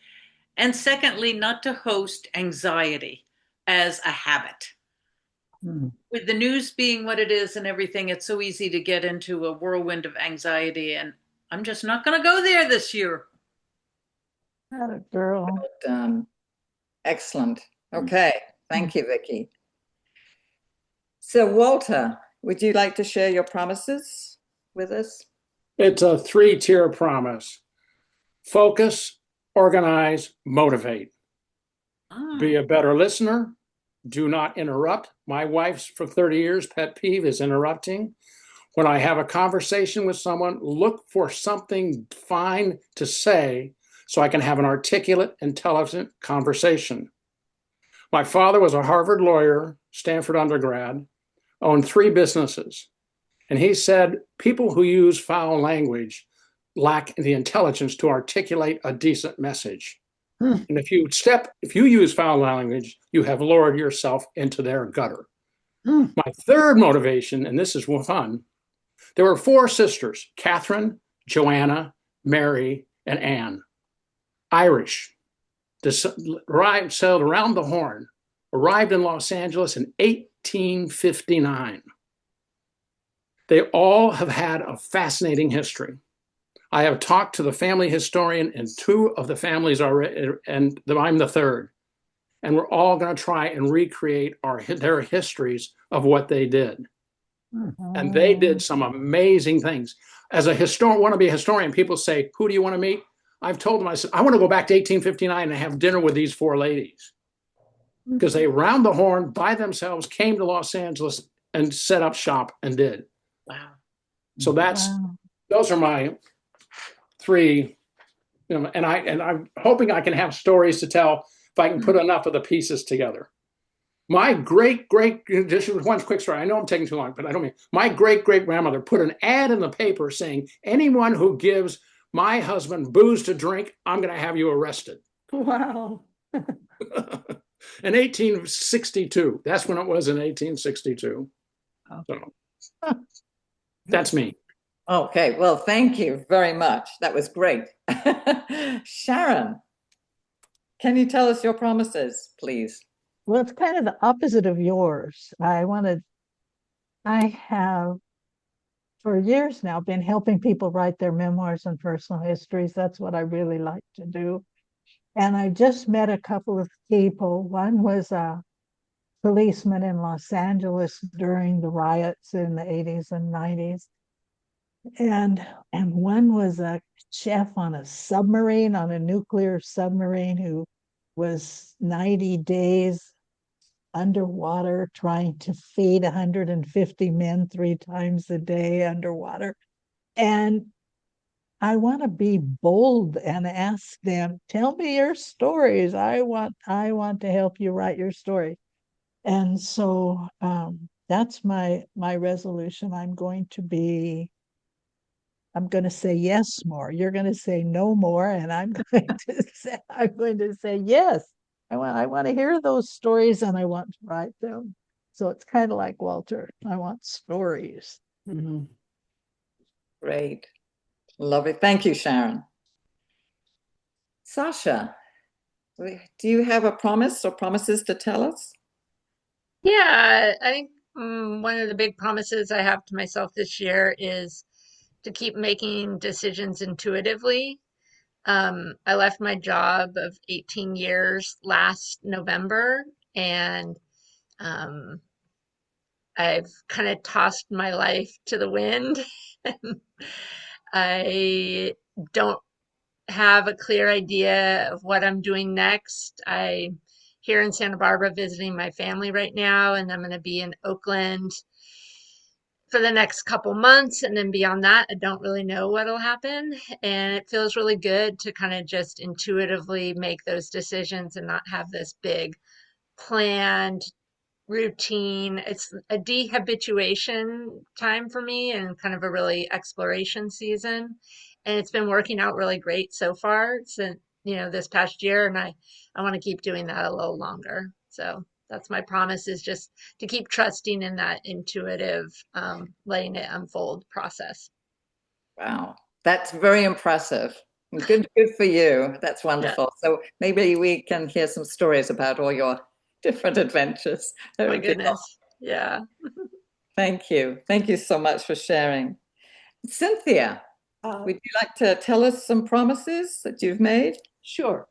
And secondly, not to host anxiety as a habit. With the news being what it is and everything, it's so easy to get into a whirlwind of anxiety, and I'm just not going to go there this year. Atta girl. Well done. Excellent. Okay. Thank you, Vicky. So, Walter, would you like to share your promises with us? It's a 3-tier promise. Focus, organize, motivate. Be a better listener. Do not interrupt. My wife's for 30 years pet peeve is interrupting. When I have a conversation with someone, look for something fine to say so I can have an articulate, intelligent conversation. My father was a Harvard lawyer, Stanford undergrad, owned 3 businesses. And he said, people who use foul language lack the intelligence to articulate a decent message. And if you use foul language, you have lowered yourself into their gutter. My third motivation, and this is fun, there were 4 sisters, Catherine, Joanna, Mary, and Anne. Irish. sailed around the Horn, arrived in Los Angeles in 1859. They all have had a fascinating history. I have talked to the family historian in two of the families already, and I'm the third. And we're all going to try and recreate their histories of what they did. And they did some amazing things. As a historian, want to be a historian, people say, who do you want to meet? I've told them, I said, I want to go back to 1859 and have dinner with these four ladies. Because they round the Horn by themselves, came to Los Angeles and set up shop and did. Wow. So those are my three, and I'm hoping I can have stories to tell if I can put enough of the pieces together. My just one quick story. I know I'm taking too long, but I don't mean. My great-great-grandmother put an ad in the paper saying, anyone who gives my husband booze to drink, I'm going to have you arrested. Wow. In 1862. That's when it was in 1862. So that's me. Okay, well, thank you very much. That was great. Sharon, can you tell us your promises, please? Well, it's kind of the opposite of yours. I have for years now been helping people write their memoirs and personal histories. That's what I really like to do. And I just met a couple of people. One was a policeman in Los Angeles during the riots in the 80s and 90s. And one was a chef on a submarine, on a nuclear submarine, who was 90 days underwater trying to feed 150 men 3 times a day underwater. And I want to be bold and ask them, tell me your stories. I want to help you write your story. And so that's my resolution. I'm going to say yes more. You're going to say no more, and I'm going to say yes. I want to hear those stories, and I want to write them. So it's kind of like Walter. I want stories. Mm-hmm. Great. Love it. Thank you, Sharon. Sasha, do you have a promise or promises to tell us? Yeah, I think one of the big promises I have to myself this year is to keep making decisions intuitively. I left my job of 18 years last November, and um, I've kind of tossed my life to the wind. I don't have a clear idea of what I'm doing next. I'm here in Santa Barbara visiting my family right now, and I'm going to be in Oakland for the next couple months. And then beyond that, I don't really know what'll happen. And it feels really good to kind of just intuitively make those decisions and not have this big planned routine. It's a dehabituation time for me and kind of a really exploration season. And it's been working out really great so far since, this past year. And I want to keep doing that a little longer. So that's my promise, is just to keep trusting in that intuitive, letting it unfold process. Wow, that's very impressive. Good for you. That's wonderful. Yeah. So maybe we can hear some stories about all your different adventures. That My would be awesome. goodness. Yeah. Thank you. Thank you so much for sharing. Cynthia, would you like to tell us some promises that you've made? Sure.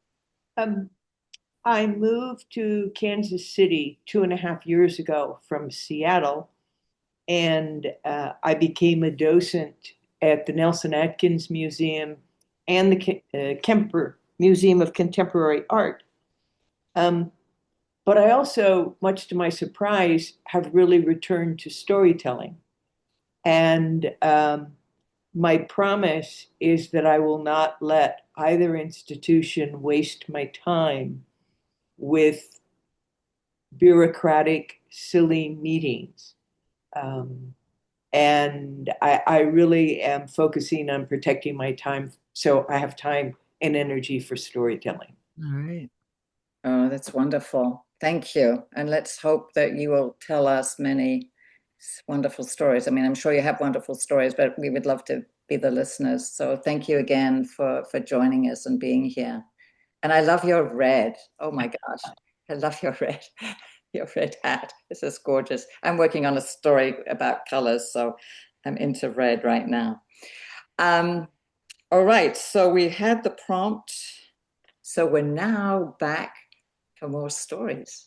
I moved to Kansas City 2.5 years ago from Seattle, and I became a docent at the Nelson Atkins Museum and the Kemper Museum of Contemporary Art. But I also, much to my surprise, have really returned to storytelling. And my promise is that I will not let either institution waste my time with bureaucratic, silly meetings. And I really am focusing on protecting my time so I have time and energy for storytelling. All right. Oh, that's wonderful. Thank you. And let's hope that you will tell us many wonderful stories. I mean, I'm sure you have wonderful stories, but we would love to be the listeners. So thank you again for joining us and being here. And I love your red. Oh my gosh. I love your red. Your red hat. This is gorgeous. I'm working on a story about colors, so I'm into red right now. All right, so we had the prompt. So we're now back for more stories.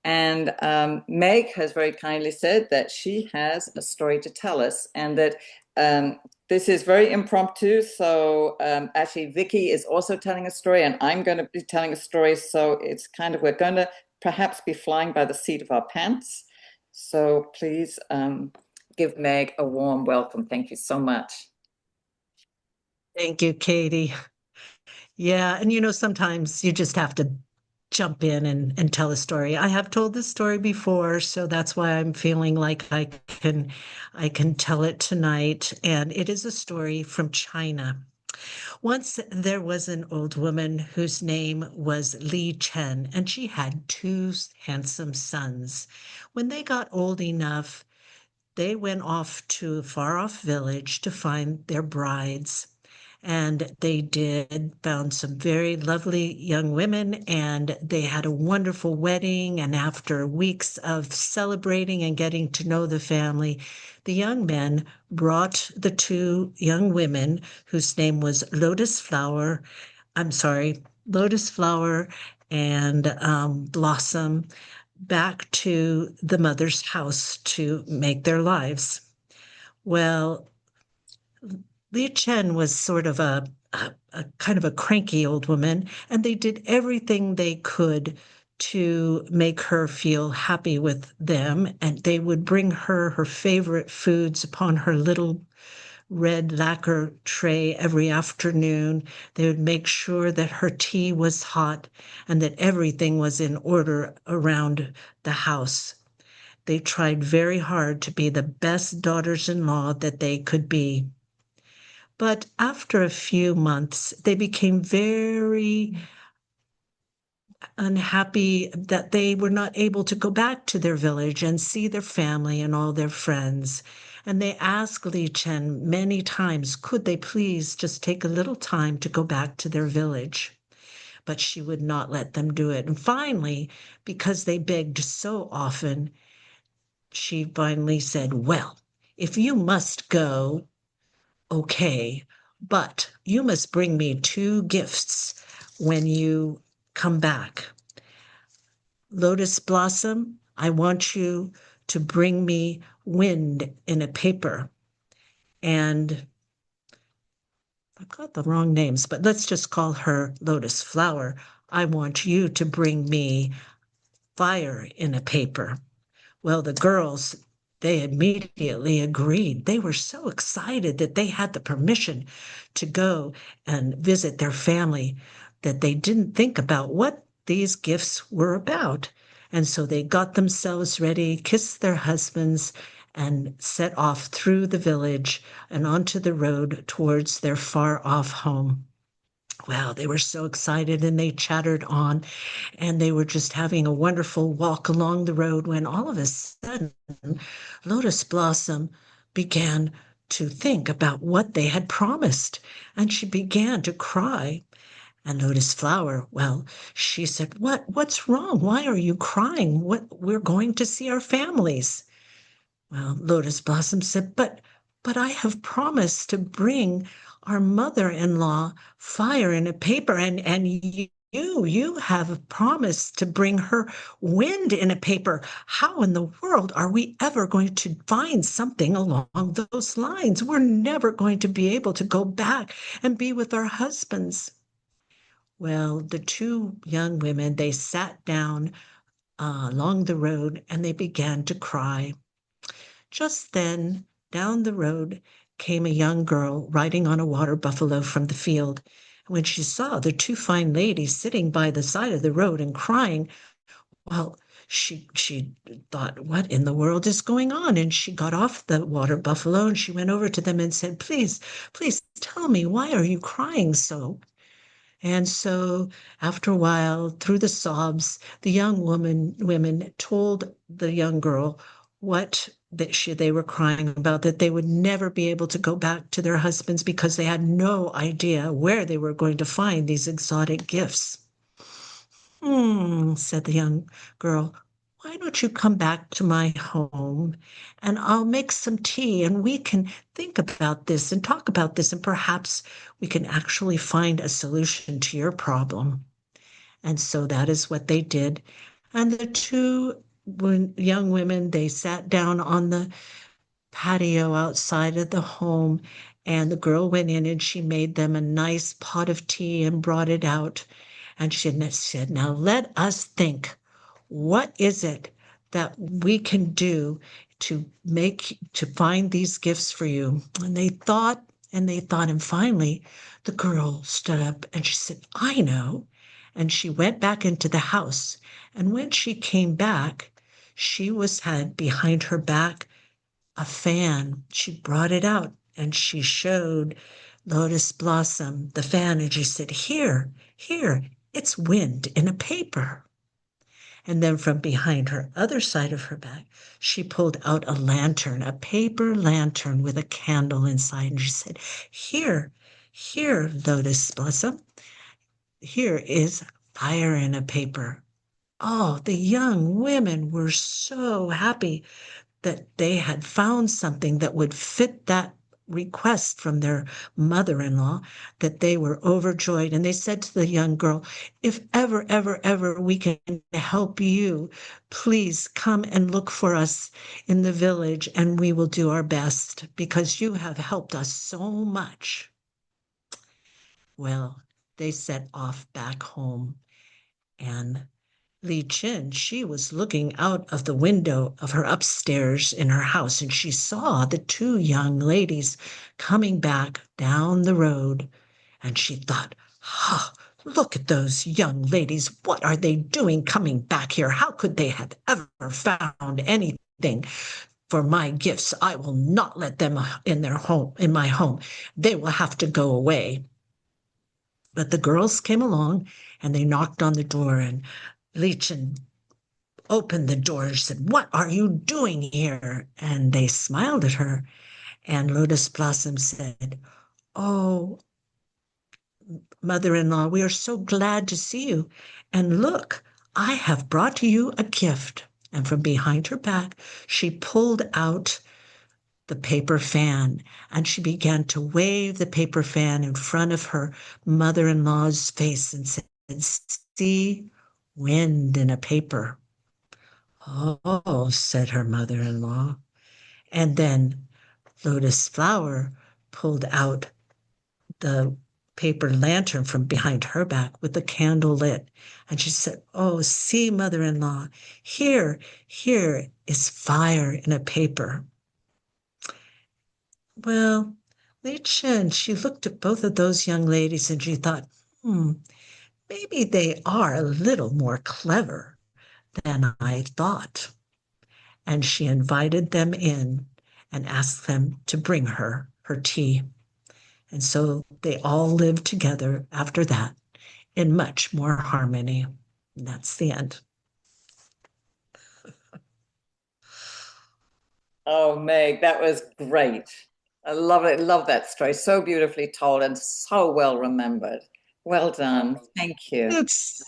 And Meg has very kindly said that she has a story to tell us, and that this is very impromptu. So actually, Vicky is also telling a story, and I'm going to be telling a story. So it's kind of, we're going to perhaps be flying by the seat of our pants. So please give Meg a warm welcome. Thank you so much. Thank you, Katie. Yeah, and sometimes you just have to jump in and tell a story. I have told this story before, so that's why I'm feeling like I can tell it tonight. And it is a story from China. Once there was an old woman whose name was Li Chen, and she had two handsome sons. When they got old enough, they went off to a far off village to find their brides. And they found some very lovely young women, and they had a wonderful wedding. And after weeks of celebrating and getting to know the family, the young men brought the two young women, whose name was Lotus Flower and Blossom, back to the mother's house to make their lives. Well, Li Chen was sort of a kind of a cranky old woman, and they did everything they could to make her feel happy with them. And they would bring her favorite foods upon her little red lacquer tray every afternoon. They would make sure that her tea was hot and that everything was in order around the house. They tried very hard to be the best daughters-in-law that they could be. But after a few months, they became very unhappy that they were not able to go back to their village and see their family and all their friends. And they asked Li Chen many times, could they please just take a little time to go back to their village? But she would not let them do it. And finally, because they begged so often, she finally said, well, if you must go, okay, but you must bring me two gifts when you come back. Lotus Blossom, I want you to bring me wind in a paper. And I've got the wrong names, but let's just call her Lotus Flower. I want you to bring me fire in a paper. Well, the girls, they immediately agreed. They were so excited that they had the permission to go and visit their family that they didn't think about what these gifts were about. And so they got themselves ready, kissed their husbands, and set off through the village and onto the road towards their far off home. Well, they were so excited and they chattered on, and they were just having a wonderful walk along the road when all of a sudden Lotus Blossom began to think about what they had promised, and she began to cry. And Lotus Flower, well, she said, what's wrong? Why are you crying? We're going to see our families. Well, Lotus Blossom said, but I have promised to bring our mother-in-law fire in a paper, and you have promised to bring her wind in a paper. How in the world are we ever going to find something along those lines? We're never going to be able to go back and be with our husbands. Well, the two young women, they sat down along the road and they began to cry. Just then, down the road came a young girl riding on a water buffalo from the field. When she saw the two fine ladies sitting by the side of the road and crying, well, she thought, what in the world is going on? And she got off the water buffalo and she went over to them and said, please tell me, why are you crying so? And so after a while, through the sobs, the young women told the young girl what they were crying about that they would never be able to go back to their husbands because they had no idea where they were going to find these exotic gifts. Said the young girl, why don't you come back to my home and I'll make some tea and we can think about this and talk about this and perhaps we can actually find a solution to your problem. And so that is what they did. And the two young women, they sat down on the patio outside of the home, and the girl went in and she made them a nice pot of tea and brought it out. And she said, now let us think. What is it that we can do to find these gifts for you? And they thought and they thought, and finally the girl stood up and she said, I know. And she went back into the house. And when she came back, she had behind her back a fan. She brought it out and she showed Lotus Blossom the fan and she said, here, it's wind in a paper. And then from behind her other side of her back, she pulled out a lantern, a paper lantern with a candle inside. And she said, here, Lotus Blossom, here is fire in a paper. Oh, the young women were so happy that they had found something that would fit that request from their mother-in-law, that they were overjoyed. And they said to the young girl, if ever we can help you, please come and look for us in the village and we will do our best because you have helped us so much. Well, they set off back home, and Li Chin, she was looking out of the window of her upstairs in her house, and she saw the two young ladies coming back down the road. And she thought, look at those young ladies. What are they doing coming back here? How could they have ever found anything for my gifts? I will not let them in my home. They will have to go away. But the girls came along and they knocked on the door, and Li Chin opened the door and said, what are you doing here? And they smiled at her. And Lotus Blossom said, oh, mother-in-law, we are so glad to see you. And look, I have brought you a gift. And from behind her back, she pulled out the paper fan and she began to wave the paper fan in front of her mother-in-law's face and said, see, wind in a paper. Oh, said her mother-in-law. And then Lotus Flower pulled out the paper lantern from behind her back with the candle lit. And she said, oh, see, mother-in-law, here is fire in a paper. Well, Li Chen, she looked at both of those young ladies and she thought, maybe they are a little more clever than I thought. And she invited them in and asked them to bring her tea. And so they all lived together after that in much more harmony. And that's the end. Oh, Meg, that was great. I love it. Love that story. So beautifully told and so well remembered. Well done. Thank you. It's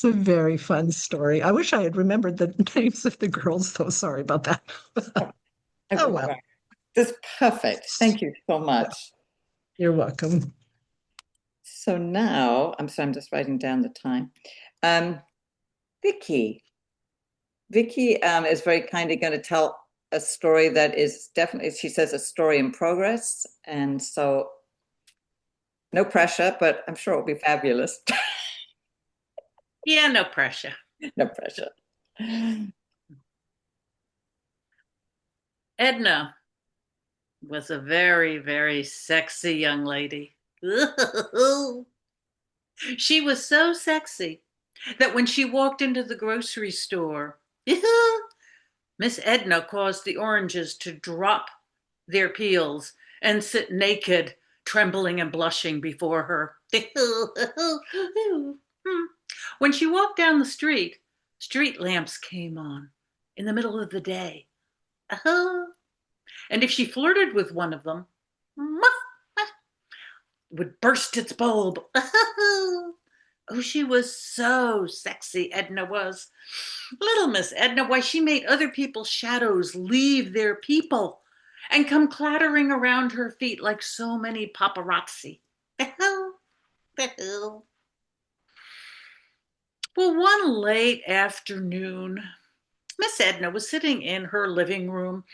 a very fun story. I wish I had remembered the names of the girls, though. Sorry about that. Oh, well. That's perfect. Thank you so much. You're welcome. So now, I'm just writing down the time. Vicky is very kindly going to tell a story that is definitely, she says, a story in progress. And so no pressure, but I'm sure it'll be fabulous. Yeah, no pressure. No pressure. Edna was a very, very sexy young lady. She was so sexy that when she walked into the grocery store, Miss Edna caused the oranges to drop their peels and sit naked, trembling and blushing before her. When she walked down the street lamps came on in the middle of the day. And if she flirted with one of them, would burst its bulb. Oh, she was so sexy, Edna was. Little Miss Edna, why, she made other people's shadows leave their people and come clattering around her feet like so many paparazzi. Well, one late afternoon, Miss Edna was sitting in her living room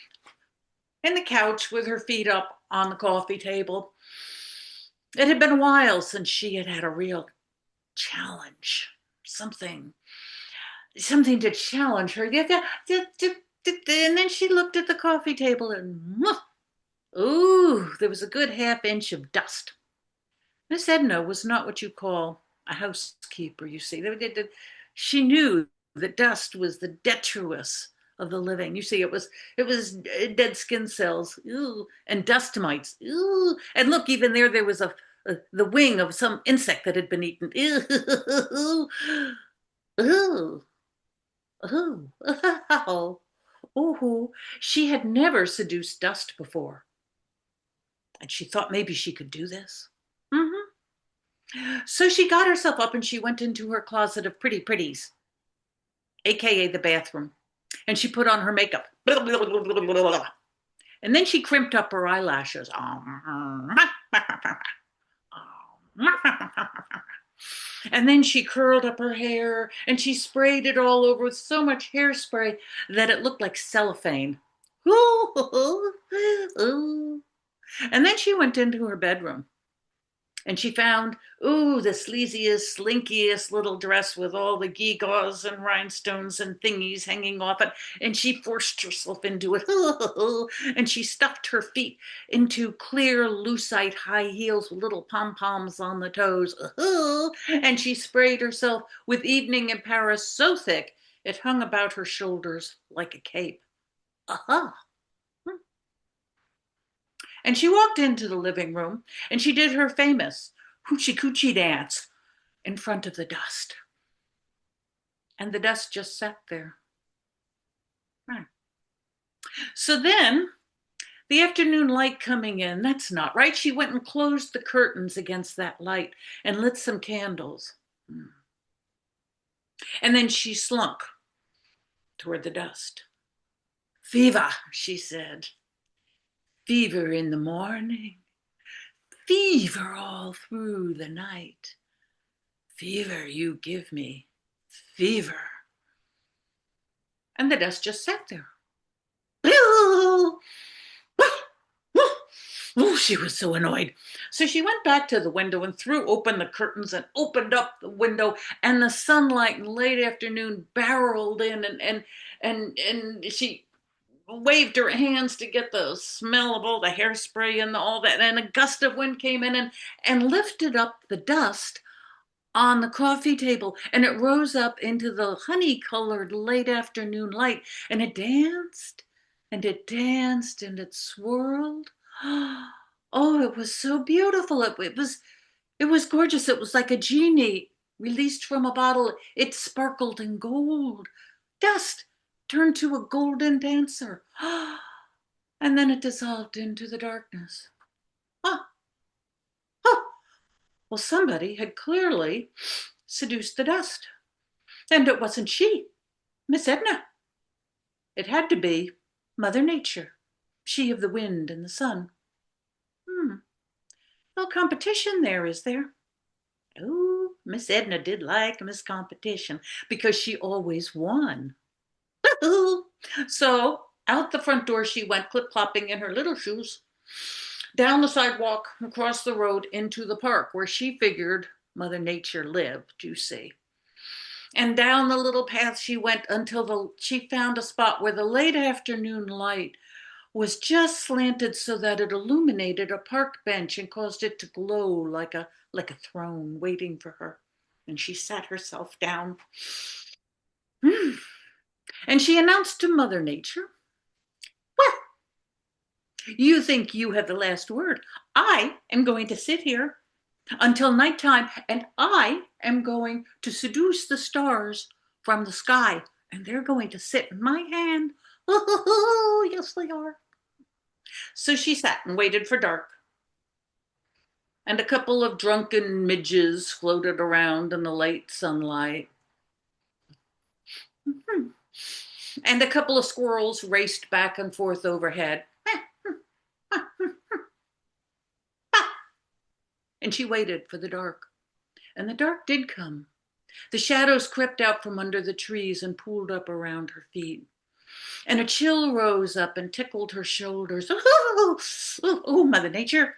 in the couch with her feet up on the coffee table. It had been a while since she had had a real challenge, something to challenge her. And then she looked at the coffee table and, ooh, there was a good half inch of dust. Miss Edna was not what you call a housekeeper, you see. She knew that dust was the detritus of the living. You see, it was dead skin cells, ooh, and dust mites, ooh, and look, even there was the wing of some insect that had been eaten. Ooh, ooh, ooh, ooh, ooh. She had never seduced dust before, and she thought maybe she could do this. So she got herself up and she went into her closet of pretty pretties, aka the bathroom, and she put on her makeup. And then she crimped up her eyelashes. And then she curled up her hair and she sprayed it all over with so much hairspray that it looked like cellophane. And then she went into her bedroom and she found, ooh, the sleaziest, slinkiest little dress with all the gewgaws and rhinestones and thingies hanging off it. And she forced herself into it. And she stuffed her feet into clear, lucite high heels with little pom-poms on the toes. And she sprayed herself with evening in Paris so thick it hung about her shoulders like a cape. And she walked into the living room and she did her famous hoochie coochie dance in front of the dust. And the dust just sat there. So then, the afternoon light coming in, that's not right. She went and closed the curtains against that light and lit some candles. And then she slunk toward the dust. Fever, she said. Fever in the morning. Fever all through the night. Fever you give me. Fever. And the dust just sat there. Oh, she was so annoyed. So she went back to the window and threw open the curtains and opened up the window, and the sunlight in late afternoon barreled in, and she waved her hands to get the smell of all the hairspray and all that, and a gust of wind came in and lifted up the dust on the coffee table, and it rose up into the honey-colored late afternoon light, and it danced and it danced and it swirled. Oh, it was so beautiful. It was gorgeous. It was like a genie released from a bottle. It sparkled in gold. Dust turned to a golden dancer. And then it dissolved into the darkness. Well, somebody had clearly seduced the dust. And it wasn't she, Miss Edna. It had to be Mother Nature, she of the wind and the sun. No competition there, is there? Oh, Miss Edna did like Miss Competition because she always won. So out the front door she went, clip-clopping in her little shoes, down the sidewalk, across the road, into the park where she figured Mother Nature lived, you see. And down the little path she went until she found a spot where the late afternoon light was just slanted so that it illuminated a park bench and caused it to glow like a throne waiting for her. And she sat herself down. And she announced to Mother Nature, well, you think you have the last word. I am going to sit here until nighttime, and I am going to seduce the stars from the sky, and they're going to sit in my hand Oh, yes, they are. So she sat and waited for dark. And a couple of drunken midges floated around in the late sunlight. And a couple of squirrels raced back and forth overhead. And she waited for the dark. And the dark did come. The shadows crept out from under the trees and pooled up around her feet. And a chill rose up and tickled her shoulders. Oh, Mother Nature,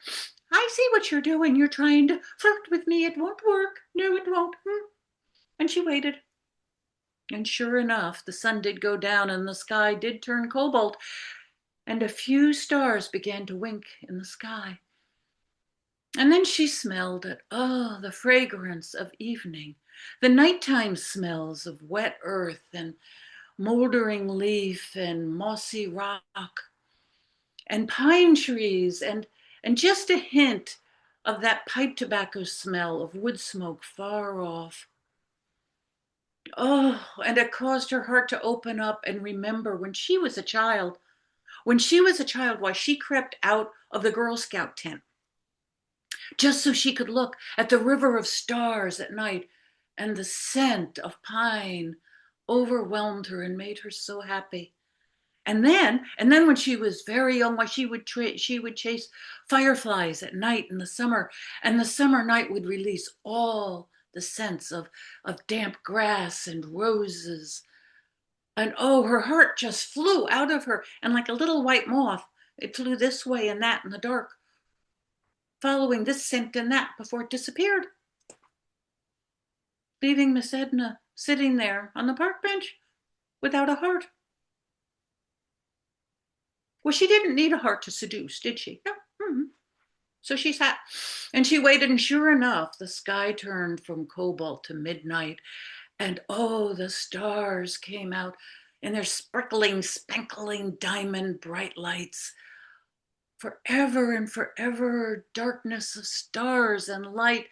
I see what you're doing. You're trying to flirt with me. It won't work. No, it won't. And she waited. And sure enough, the sun did go down and the sky did turn cobalt, and a few stars began to wink in the sky. And then she smelled it. Oh, the fragrance of evening, the nighttime smells of wet earth and moldering leaf and mossy rock and pine trees and just a hint of that pipe tobacco smell of wood smoke far off. Oh, and it caused her heart to open up and remember when she was a child. When she was a child, why she crept out of the Girl Scout tent just so she could look at the river of stars at night, and the scent of pine overwhelmed her and made her so happy. And then when she was very young, why she would chase fireflies at night in the summer, and the summer night would release all the scents of damp grass and roses. And oh, her heart just flew out of her, and like a little white moth, it flew this way and that in the dark, following this scent and that before it disappeared, leaving Miss Edna sitting there on the park bench without a heart. Well, she didn't need a heart to seduce, did she? No. So she sat and she waited, and sure enough, the sky turned from cobalt to midnight, and oh, the stars came out in their sparkling, spankling diamond bright lights. Forever and forever, darkness of stars and light.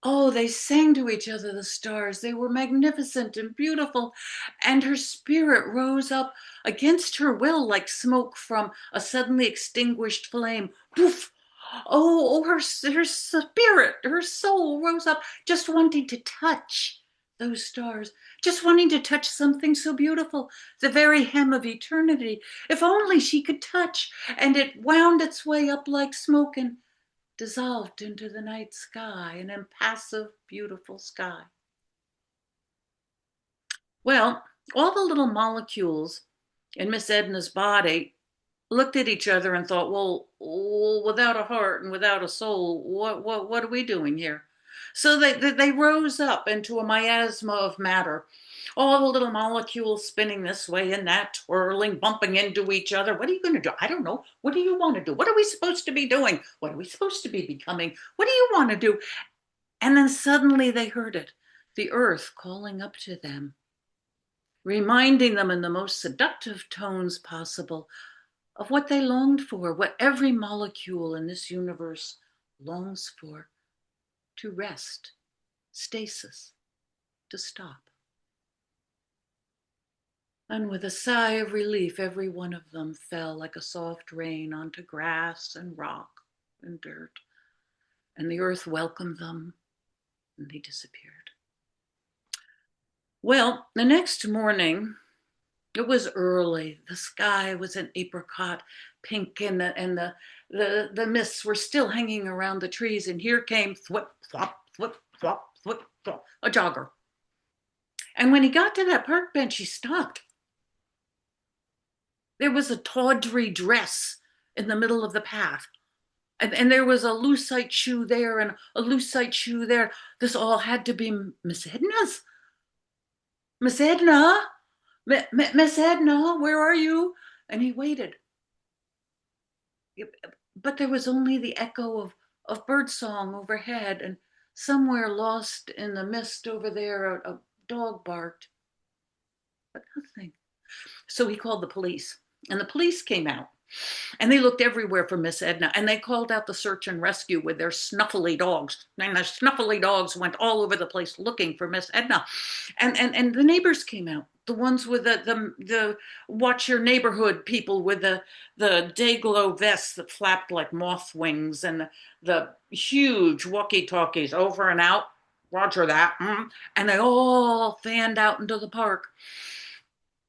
Oh, they sang to each other, the stars. They were magnificent and beautiful, and her spirit rose up against her will like smoke from a suddenly extinguished flame. Poof! Her spirit, her soul rose up just wanting to touch those stars, just wanting to touch something so beautiful, the very hem of eternity. If only she could touch, and it wound its way up like smoke and dissolved into the night sky, an impassive, beautiful sky. Well, all the little molecules in Miss Edna's body looked at each other and thought, well, without a heart and without a soul, what are we doing here? So they rose up into a miasma of matter, all the little molecules spinning this way and that, twirling, bumping into each other. What are you going to do? I don't know. What do you want to do? What are we supposed to be doing? What are we supposed to be becoming? What do you want to do? And then suddenly they heard it, the earth calling up to them, reminding them in the most seductive tones possible of what they longed for, what every molecule in this universe longs for: to rest, stasis, to stop. And with a sigh of relief, every one of them fell like a soft rain onto grass and rock and dirt, and the earth welcomed them, and they disappeared. Well, the next morning, it was early. The sky was an apricot pink, and the mists were still hanging around the trees. And here came thwip, thwop, thwip, thwop, thwip, thwop, a jogger. And when he got to that park bench, he stopped. There was a tawdry dress in the middle of the path. And there was a lucite shoe there and a lucite shoe there. This all had to be Miss Edna's. Miss Edna, Miss Edna, where are you? And he waited. But there was only the echo of birdsong overhead, and somewhere lost in the mist over there, a dog barked. But nothing. So he called the police, and the police came out, and they looked everywhere for Miss Edna, and they called out the search and rescue with their snuffly dogs. And the snuffly dogs went all over the place looking for Miss Edna. And the neighbors came out. the ones with the watch your neighborhood people with the day glow vests that flapped like moth wings, and the huge walkie talkies, over and out, roger that, and they all fanned out into the park.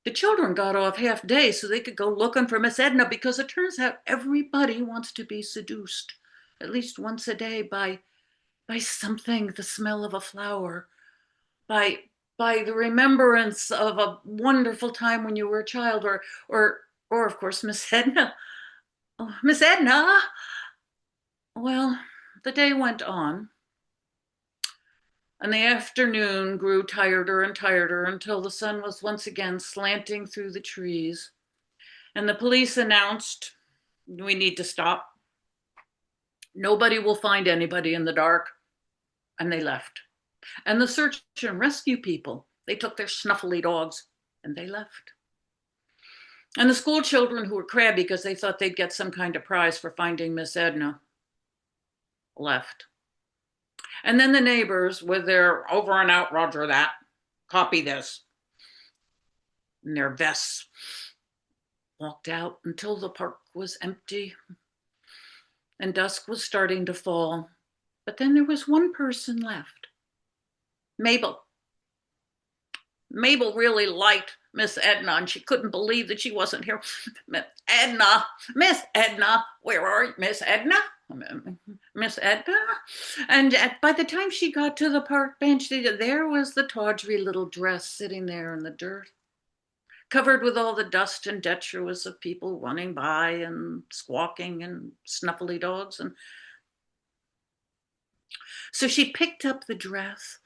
The children got off half day so they could go looking for Miss Edna, because it turns out everybody wants to be seduced at least once a day by something, the smell of a flower, by the remembrance of a wonderful time when you were a child, or of course Miss Edna. Oh, Miss Edna. Well, the day went on, and the afternoon grew tireder and tireder until the sun was once again slanting through the trees, and the police announced, "We need to stop. Nobody will find anybody in the dark." And they left. And the search and rescue people, they took their snuffly dogs and they left. And the school children, who were crabby because they thought they'd get some kind of prize for finding Miss Edna, left. And then the neighbors, with their over and out, roger that, copy this, in their vests, walked out until the park was empty and dusk was starting to fall. But then there was one person left. Mabel. Mabel really liked Miss Edna, and she couldn't believe that she wasn't here. Miss Edna, where are you, Miss Edna? Miss Edna? And by the time she got to the park bench, there was the tawdry little dress sitting there in the dirt, covered with all the dust and detritus of people running by and squawking and snuffly dogs. And so she picked up the dress,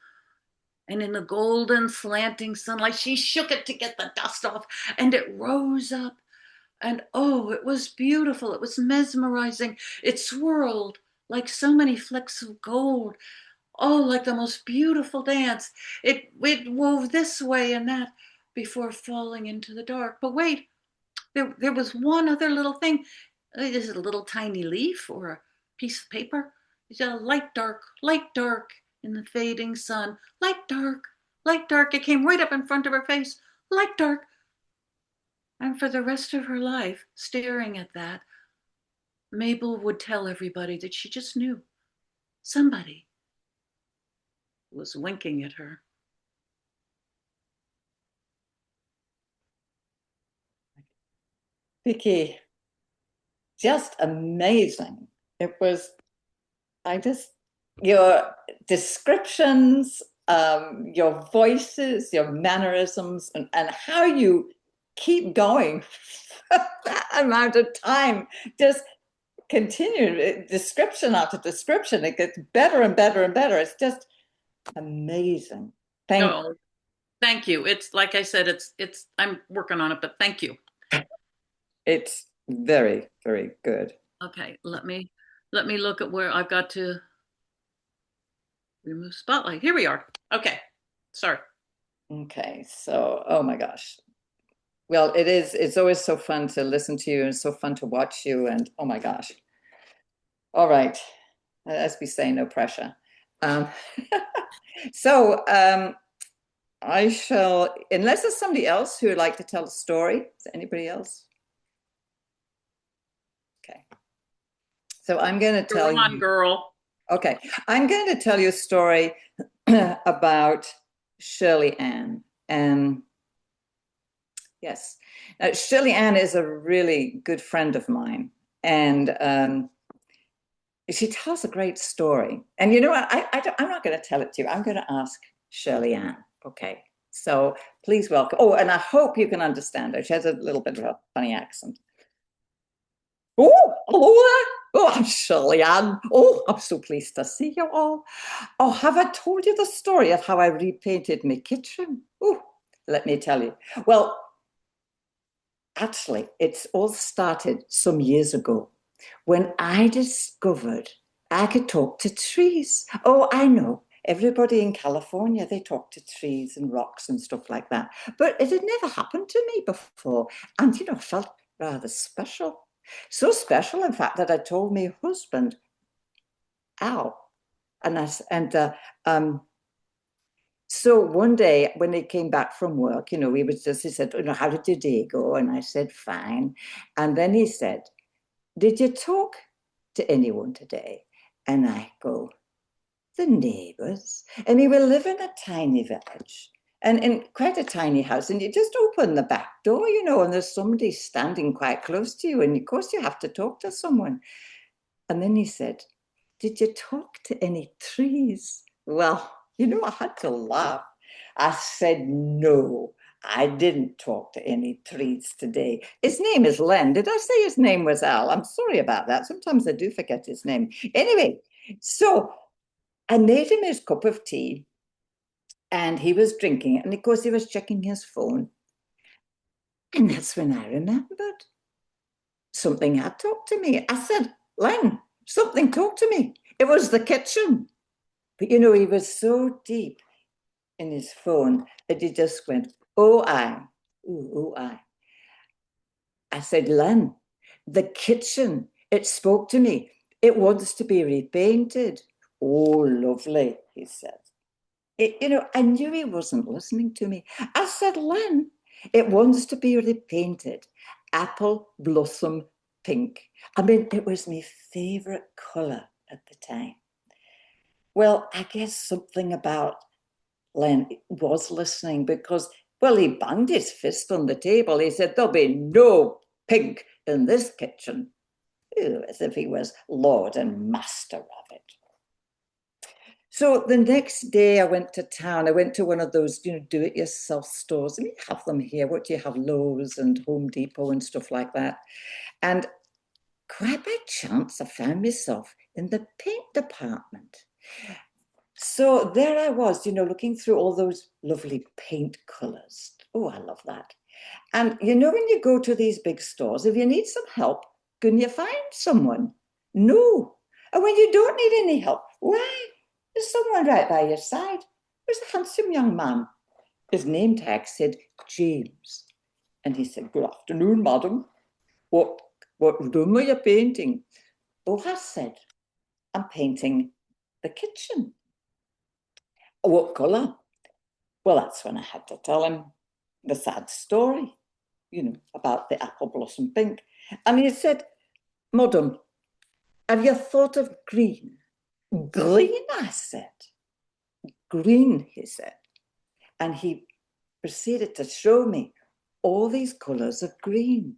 and in the golden slanting sunlight, she shook it to get the dust off, and it rose up. And oh, it was beautiful. It was mesmerizing. It swirled like so many flecks of gold. Oh, like the most beautiful dance. It wove this way and that before falling into the dark. But wait, there was one other little thing. Is it a little tiny leaf or a piece of paper? It's a light dark in the fading sun. Light dark. It came right up in front of her face. Light dark. And for the rest of her life, staring at that, Mabel would tell everybody that she just knew somebody was winking at her. Vicky, just amazing. It was, your descriptions, your voices, your mannerisms, and how you keep going for that amount of time, just continue description after description. It gets better and better and better. It's just amazing. Thank you. It's like I said, it's I'm working on it, but thank you. It's very, very good. Okay, let me look at where I've got to remove spotlight. Here we are. Okay, sorry. Okay, so, oh my gosh. Well, it's always so fun to listen to you and so fun to watch you, and oh my gosh. All right, as we say, no pressure. So I shall, unless there's somebody else who would like to tell a story. Is there anybody else? Okay. So I'm going to tell Come on, you. girl. Okay, I'm going to tell you a story about Shirley Ann. And yes, Shirley Ann is a really good friend of mine. And she tells a great story. And you know what? I'm not going to tell it to you. I'm going to ask Shirley Ann. Okay, so please welcome. Oh, and I hope you can understand her. She has a little bit of a funny accent. Oh, hello there. Oh, I'm Shirley Ann. Oh, I'm so pleased to see you all. Oh, have I told you the story of how I repainted my kitchen? Oh, let me tell you. Well, actually, it's all started some years ago when I discovered I could talk to trees. Oh, I know. Everybody in California, they talk to trees and rocks and stuff like that. But it had never happened to me before. And, you know, I felt rather special. So special, in fact, that I told my husband, Al, and So one day when he came back from work, he said, how did your day go? And I said, fine. And then he said, did you talk to anyone today? And I go, the neighbors. And he will live in a tiny village and in quite a tiny house. And you just open the back door, and there's somebody standing quite close to you. And of course you have to talk to someone. And then he said, did you talk to any trees? Well, I had to laugh. I said, no, I didn't talk to any trees today. His name is Len. Did I say his name was Al? I'm sorry about that. Sometimes I do forget his name. Anyway, so I made him his cup of tea and he was drinking it. And of course, he was checking his phone. And that's when I remembered something had talked to me. I said, Len, something talked to me. It was the kitchen. But he was so deep in his phone that he just went, oh, I. Ooh, oh, I. I said, Len, the kitchen, it spoke to me. It wants to be repainted. Oh, lovely, he said. I knew he wasn't listening to me. I said, Len, it wants to be repainted. Apple blossom pink. I mean, it was my favorite color at the time. Well, I guess something about Len was listening because, well, he banged his fist on the table. He said, there'll be no pink in this kitchen. Ew, as if he was lord and master of it. So the next day I went to town. I went to one of those, do-it-yourself stores. And we have them here. What do you have? Lowe's and Home Depot and stuff like that. And quite by chance, I found myself in the paint department. So there I was, looking through all those lovely paint colors. Oh, I love that. And when you go to these big stores, if you need some help, can you find someone? No. And when you don't need any help, why? There's someone right by your side. There's a handsome young man. His name tag said James. And he said, good afternoon, madam. What room are you painting? Oh, I said, I'm painting the kitchen. What colour? Well, that's when I had to tell him the sad story, about the apple blossom pink. And he said, madam, have you thought of green? Green, I said. Green, he said. And he proceeded to show me all these colours of green.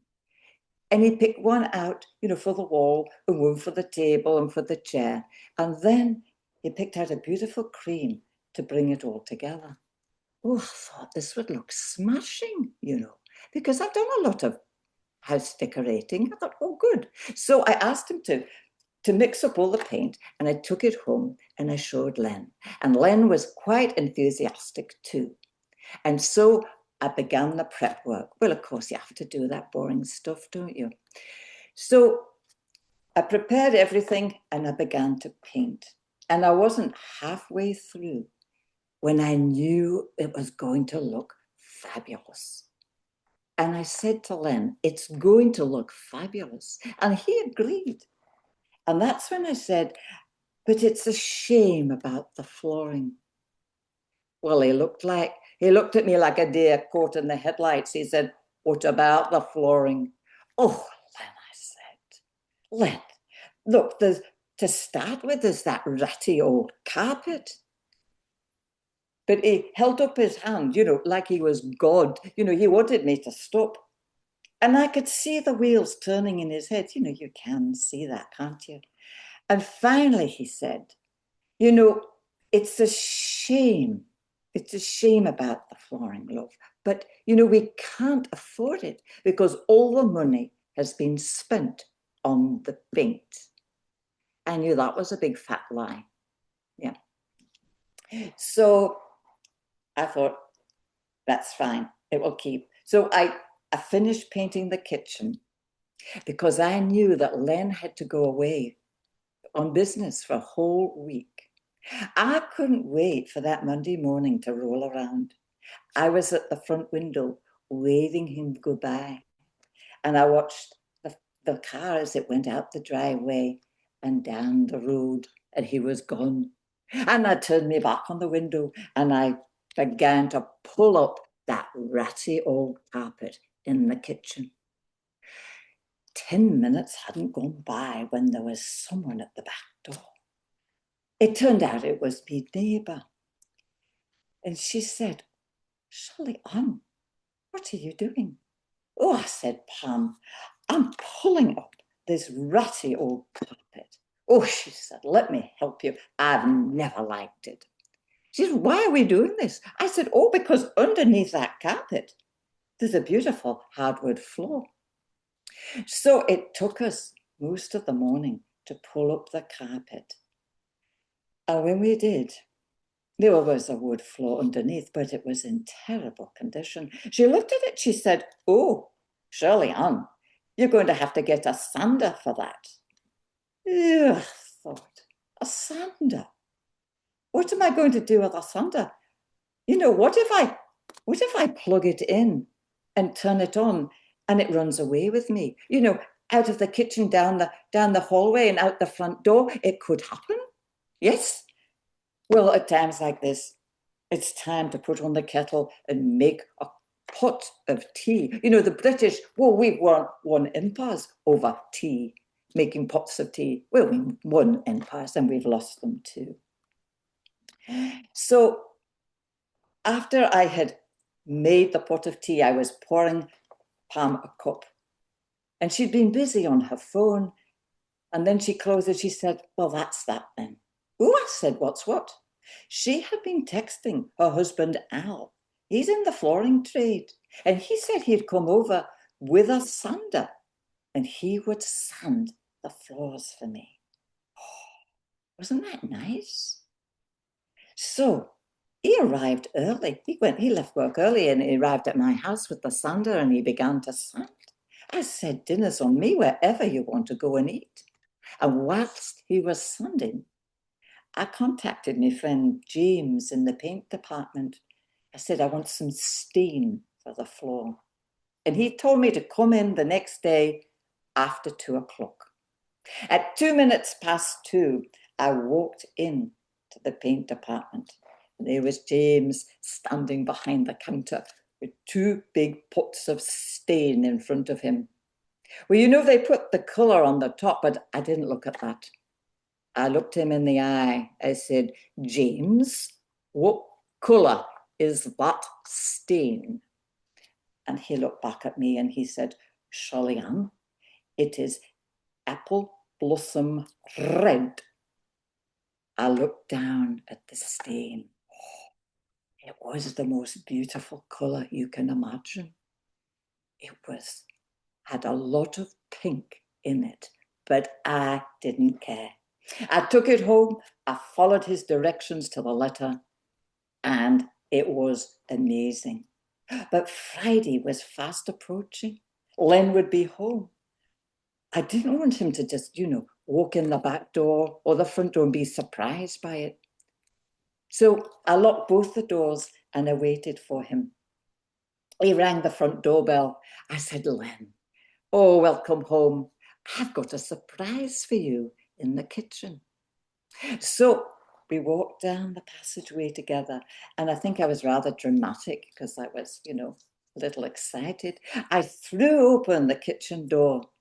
And he picked one out, for the wall and one for the table and for the chair. And then he picked out a beautiful cream to bring it all together. Oh, I thought this would look smashing, because I've done a lot of house decorating. I thought, oh, good. So I asked him to mix up all the paint, and I took it home and I showed Len. And Len was quite enthusiastic too. And so I began the prep work. Well, of course, you have to do that boring stuff, don't you? So I prepared everything and I began to paint. And I wasn't halfway through when I knew it was going to look fabulous. And I said to Len, it's going to look fabulous. And he agreed. And that's when I said, but it's a shame about the flooring. Well, he looked at me like a deer caught in the headlights. He said, what about the flooring? Oh, Len, I said, Len, look, to start with, there's that ratty old carpet. But he held up his hand, like he was God. He wanted me to stop. And I could see the wheels turning in his head. You can see that, can't you? And finally he said, it's a shame. It's a shame about the flooring, love. But, we can't afford it because all the money has been spent on the paint. I knew that was a big fat lie. Yeah. So I thought, that's fine. It will keep. So I finished painting the kitchen because I knew that Len had to go away on business for a whole week. I couldn't wait for that Monday morning to roll around. I was at the front window waving him goodbye. And I watched the car as it went out the driveway and down the road, and he was gone. And I turned me back on the window and I began to pull up that ratty old carpet in the kitchen. 10 minutes hadn't gone by when there was someone at the back door. It turned out it was my neighbour. And she said, "Shirley Ann, what are you doing?" "Oh," I said, "Pam, I'm pulling up this ratty old carpet." "Oh," she said, "let me help you. I've never liked it." She said, "Why are we doing this?" I said, "Oh, because underneath that carpet, there's a beautiful hardwood floor." So it took us most of the morning to pull up the carpet. And when we did, there was a wood floor underneath, but it was in terrible condition. She looked at it, she said, "Oh, Shirley Ann, you're going to have to get a sander for that." Ugh, I thought, a sander? What am I going to do with a sander? You know, what if I plug it in and turn it on and it runs away with me? You know, out of the kitchen, down the hallway and out the front door. It could happen. Yes. Well, at times like this, it's time to put on the kettle and make a pot of tea. You know, the British, well, we've won empires over tea, making pots of tea. Well, we won empires and we've lost them too. So after I had made the pot of tea, I was pouring Pam a cup. And she'd been busy on her phone. And then she closed it. She said, "Well, that's that then." "Oh," I said, "What's what?" She had been texting her husband, Al. He's in the flooring trade. And he said he'd come over with a sander and he would sand the floors for me. Oh, wasn't that nice? So he arrived early. He left work early and he arrived at my house with the sander and he began to sand. I said, "Dinner's on me wherever you want to go and eat." And whilst he was sanding, I contacted my friend James in the paint department. I said, "I want some stain for the floor." And he told me to come in the next day after 2:00. At 2 minutes past 2, I walked in to the paint department. And there was James standing behind the counter with 2 big pots of stain in front of him. Well, you know, they put the colour on the top, but I didn't look at that. I looked him in the eye. I said, "James, what colour is that stain?" And he looked back at me and he said, "Shirley Ann, it is apple blossom red." I looked down at the stain. Oh, it was the most beautiful colour you can imagine. It had a lot of pink in it, but I didn't care. I took it home, I followed his directions to the letter, and it was amazing. But Friday was fast approaching. Len would be home. I didn't want him to just, walk in the back door or the front door and be surprised by it. So I locked both the doors and I waited for him. He rang the front doorbell. I said, "Len, oh, welcome home. I've got a surprise for you in the kitchen." So we walked down the passageway together, and I think I was rather dramatic because I was, a little excited. I threw open the kitchen door,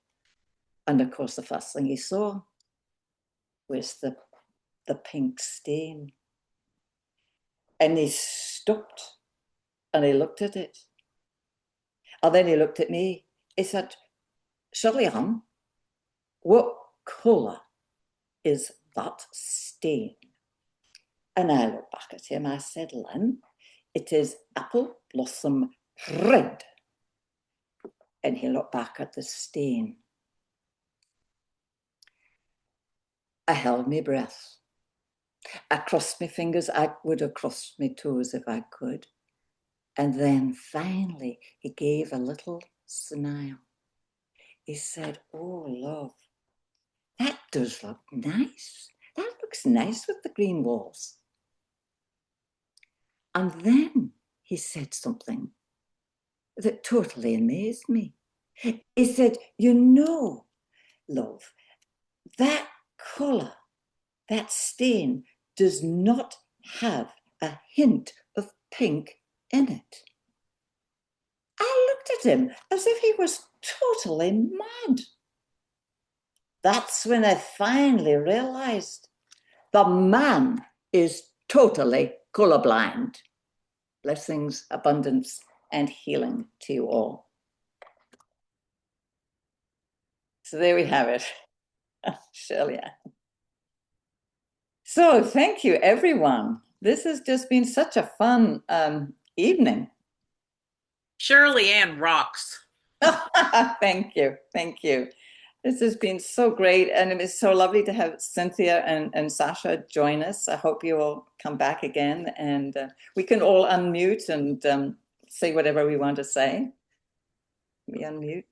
and of course the first thing he saw was the pink stain. And he stopped and he looked at it. And then he looked at me. He said, "Shirley Ann, what colour is that stain?" And I looked back at him. I said, "Len, it is apple blossom red." And he looked back at the stain. I held my breath. I crossed my fingers. I would have crossed my toes if I could. And then finally, he gave a little smile. He said, "Oh, love, that does look nice. That looks nice with the green walls." And then he said something that totally amazed me. He said, "You know, love, that colour, that stain does not have a hint of pink in it. I looked at him as if he was totally mad. That's when I finally realized the man is totally colorblind. Blessings, abundance, and healing to you all. So there we have it. Shirley. So thank you, everyone. This has just been such a fun evening. Shirley Ann rocks. Thank you. Thank you. This has been so great. And it is so lovely to have Cynthia and Sasha join us. I hope you will come back again and we can all unmute and say whatever we want to say. We unmute.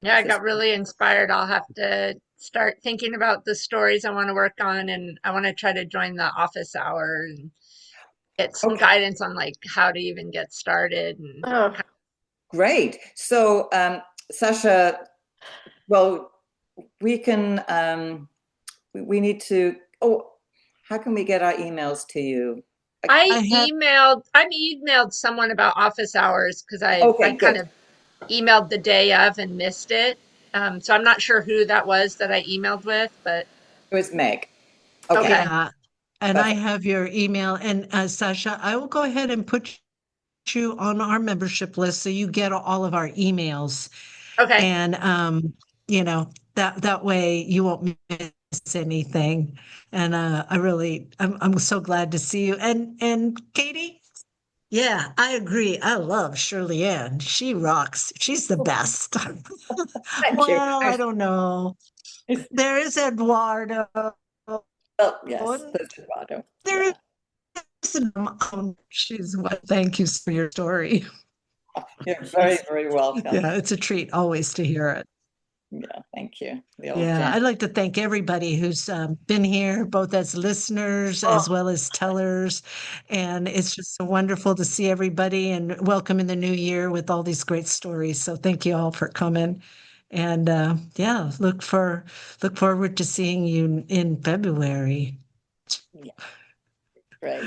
Yeah, I got really inspired. I'll have to start thinking about the stories I want to work on, and I want to try to join the office hour and get some guidance on like how to even get started. And Great. So, Sasha, well, we can, we need to, how can we get our emails to you? I emailed someone about office hours because I kind of emailed the day of and missed it. So I'm not sure who that was that I emailed with, but it was Meg. Okay. Yeah. And I have your email. And Sasha, I will go ahead and put you on our membership list so you get all of our emails. Okay. And that way you won't miss anything. And I'm so glad to see you. And Katie? Yeah, I agree. I love Shirley Ann. She rocks. She's the best. Well, I don't know. There is Eduardo. Oh, yes, that's Eduardo. There is she's what? Thank you for your story. You're very, very welcome. Yeah, it's a treat always to hear it. Yeah, thank you. Yeah, I'd like to thank everybody who's been here, both as listeners as well as tellers. And it's just so wonderful to see everybody and welcome in the new year with all these great stories. So thank you all for coming. And yeah, look forward to seeing you in February. Yeah. Great.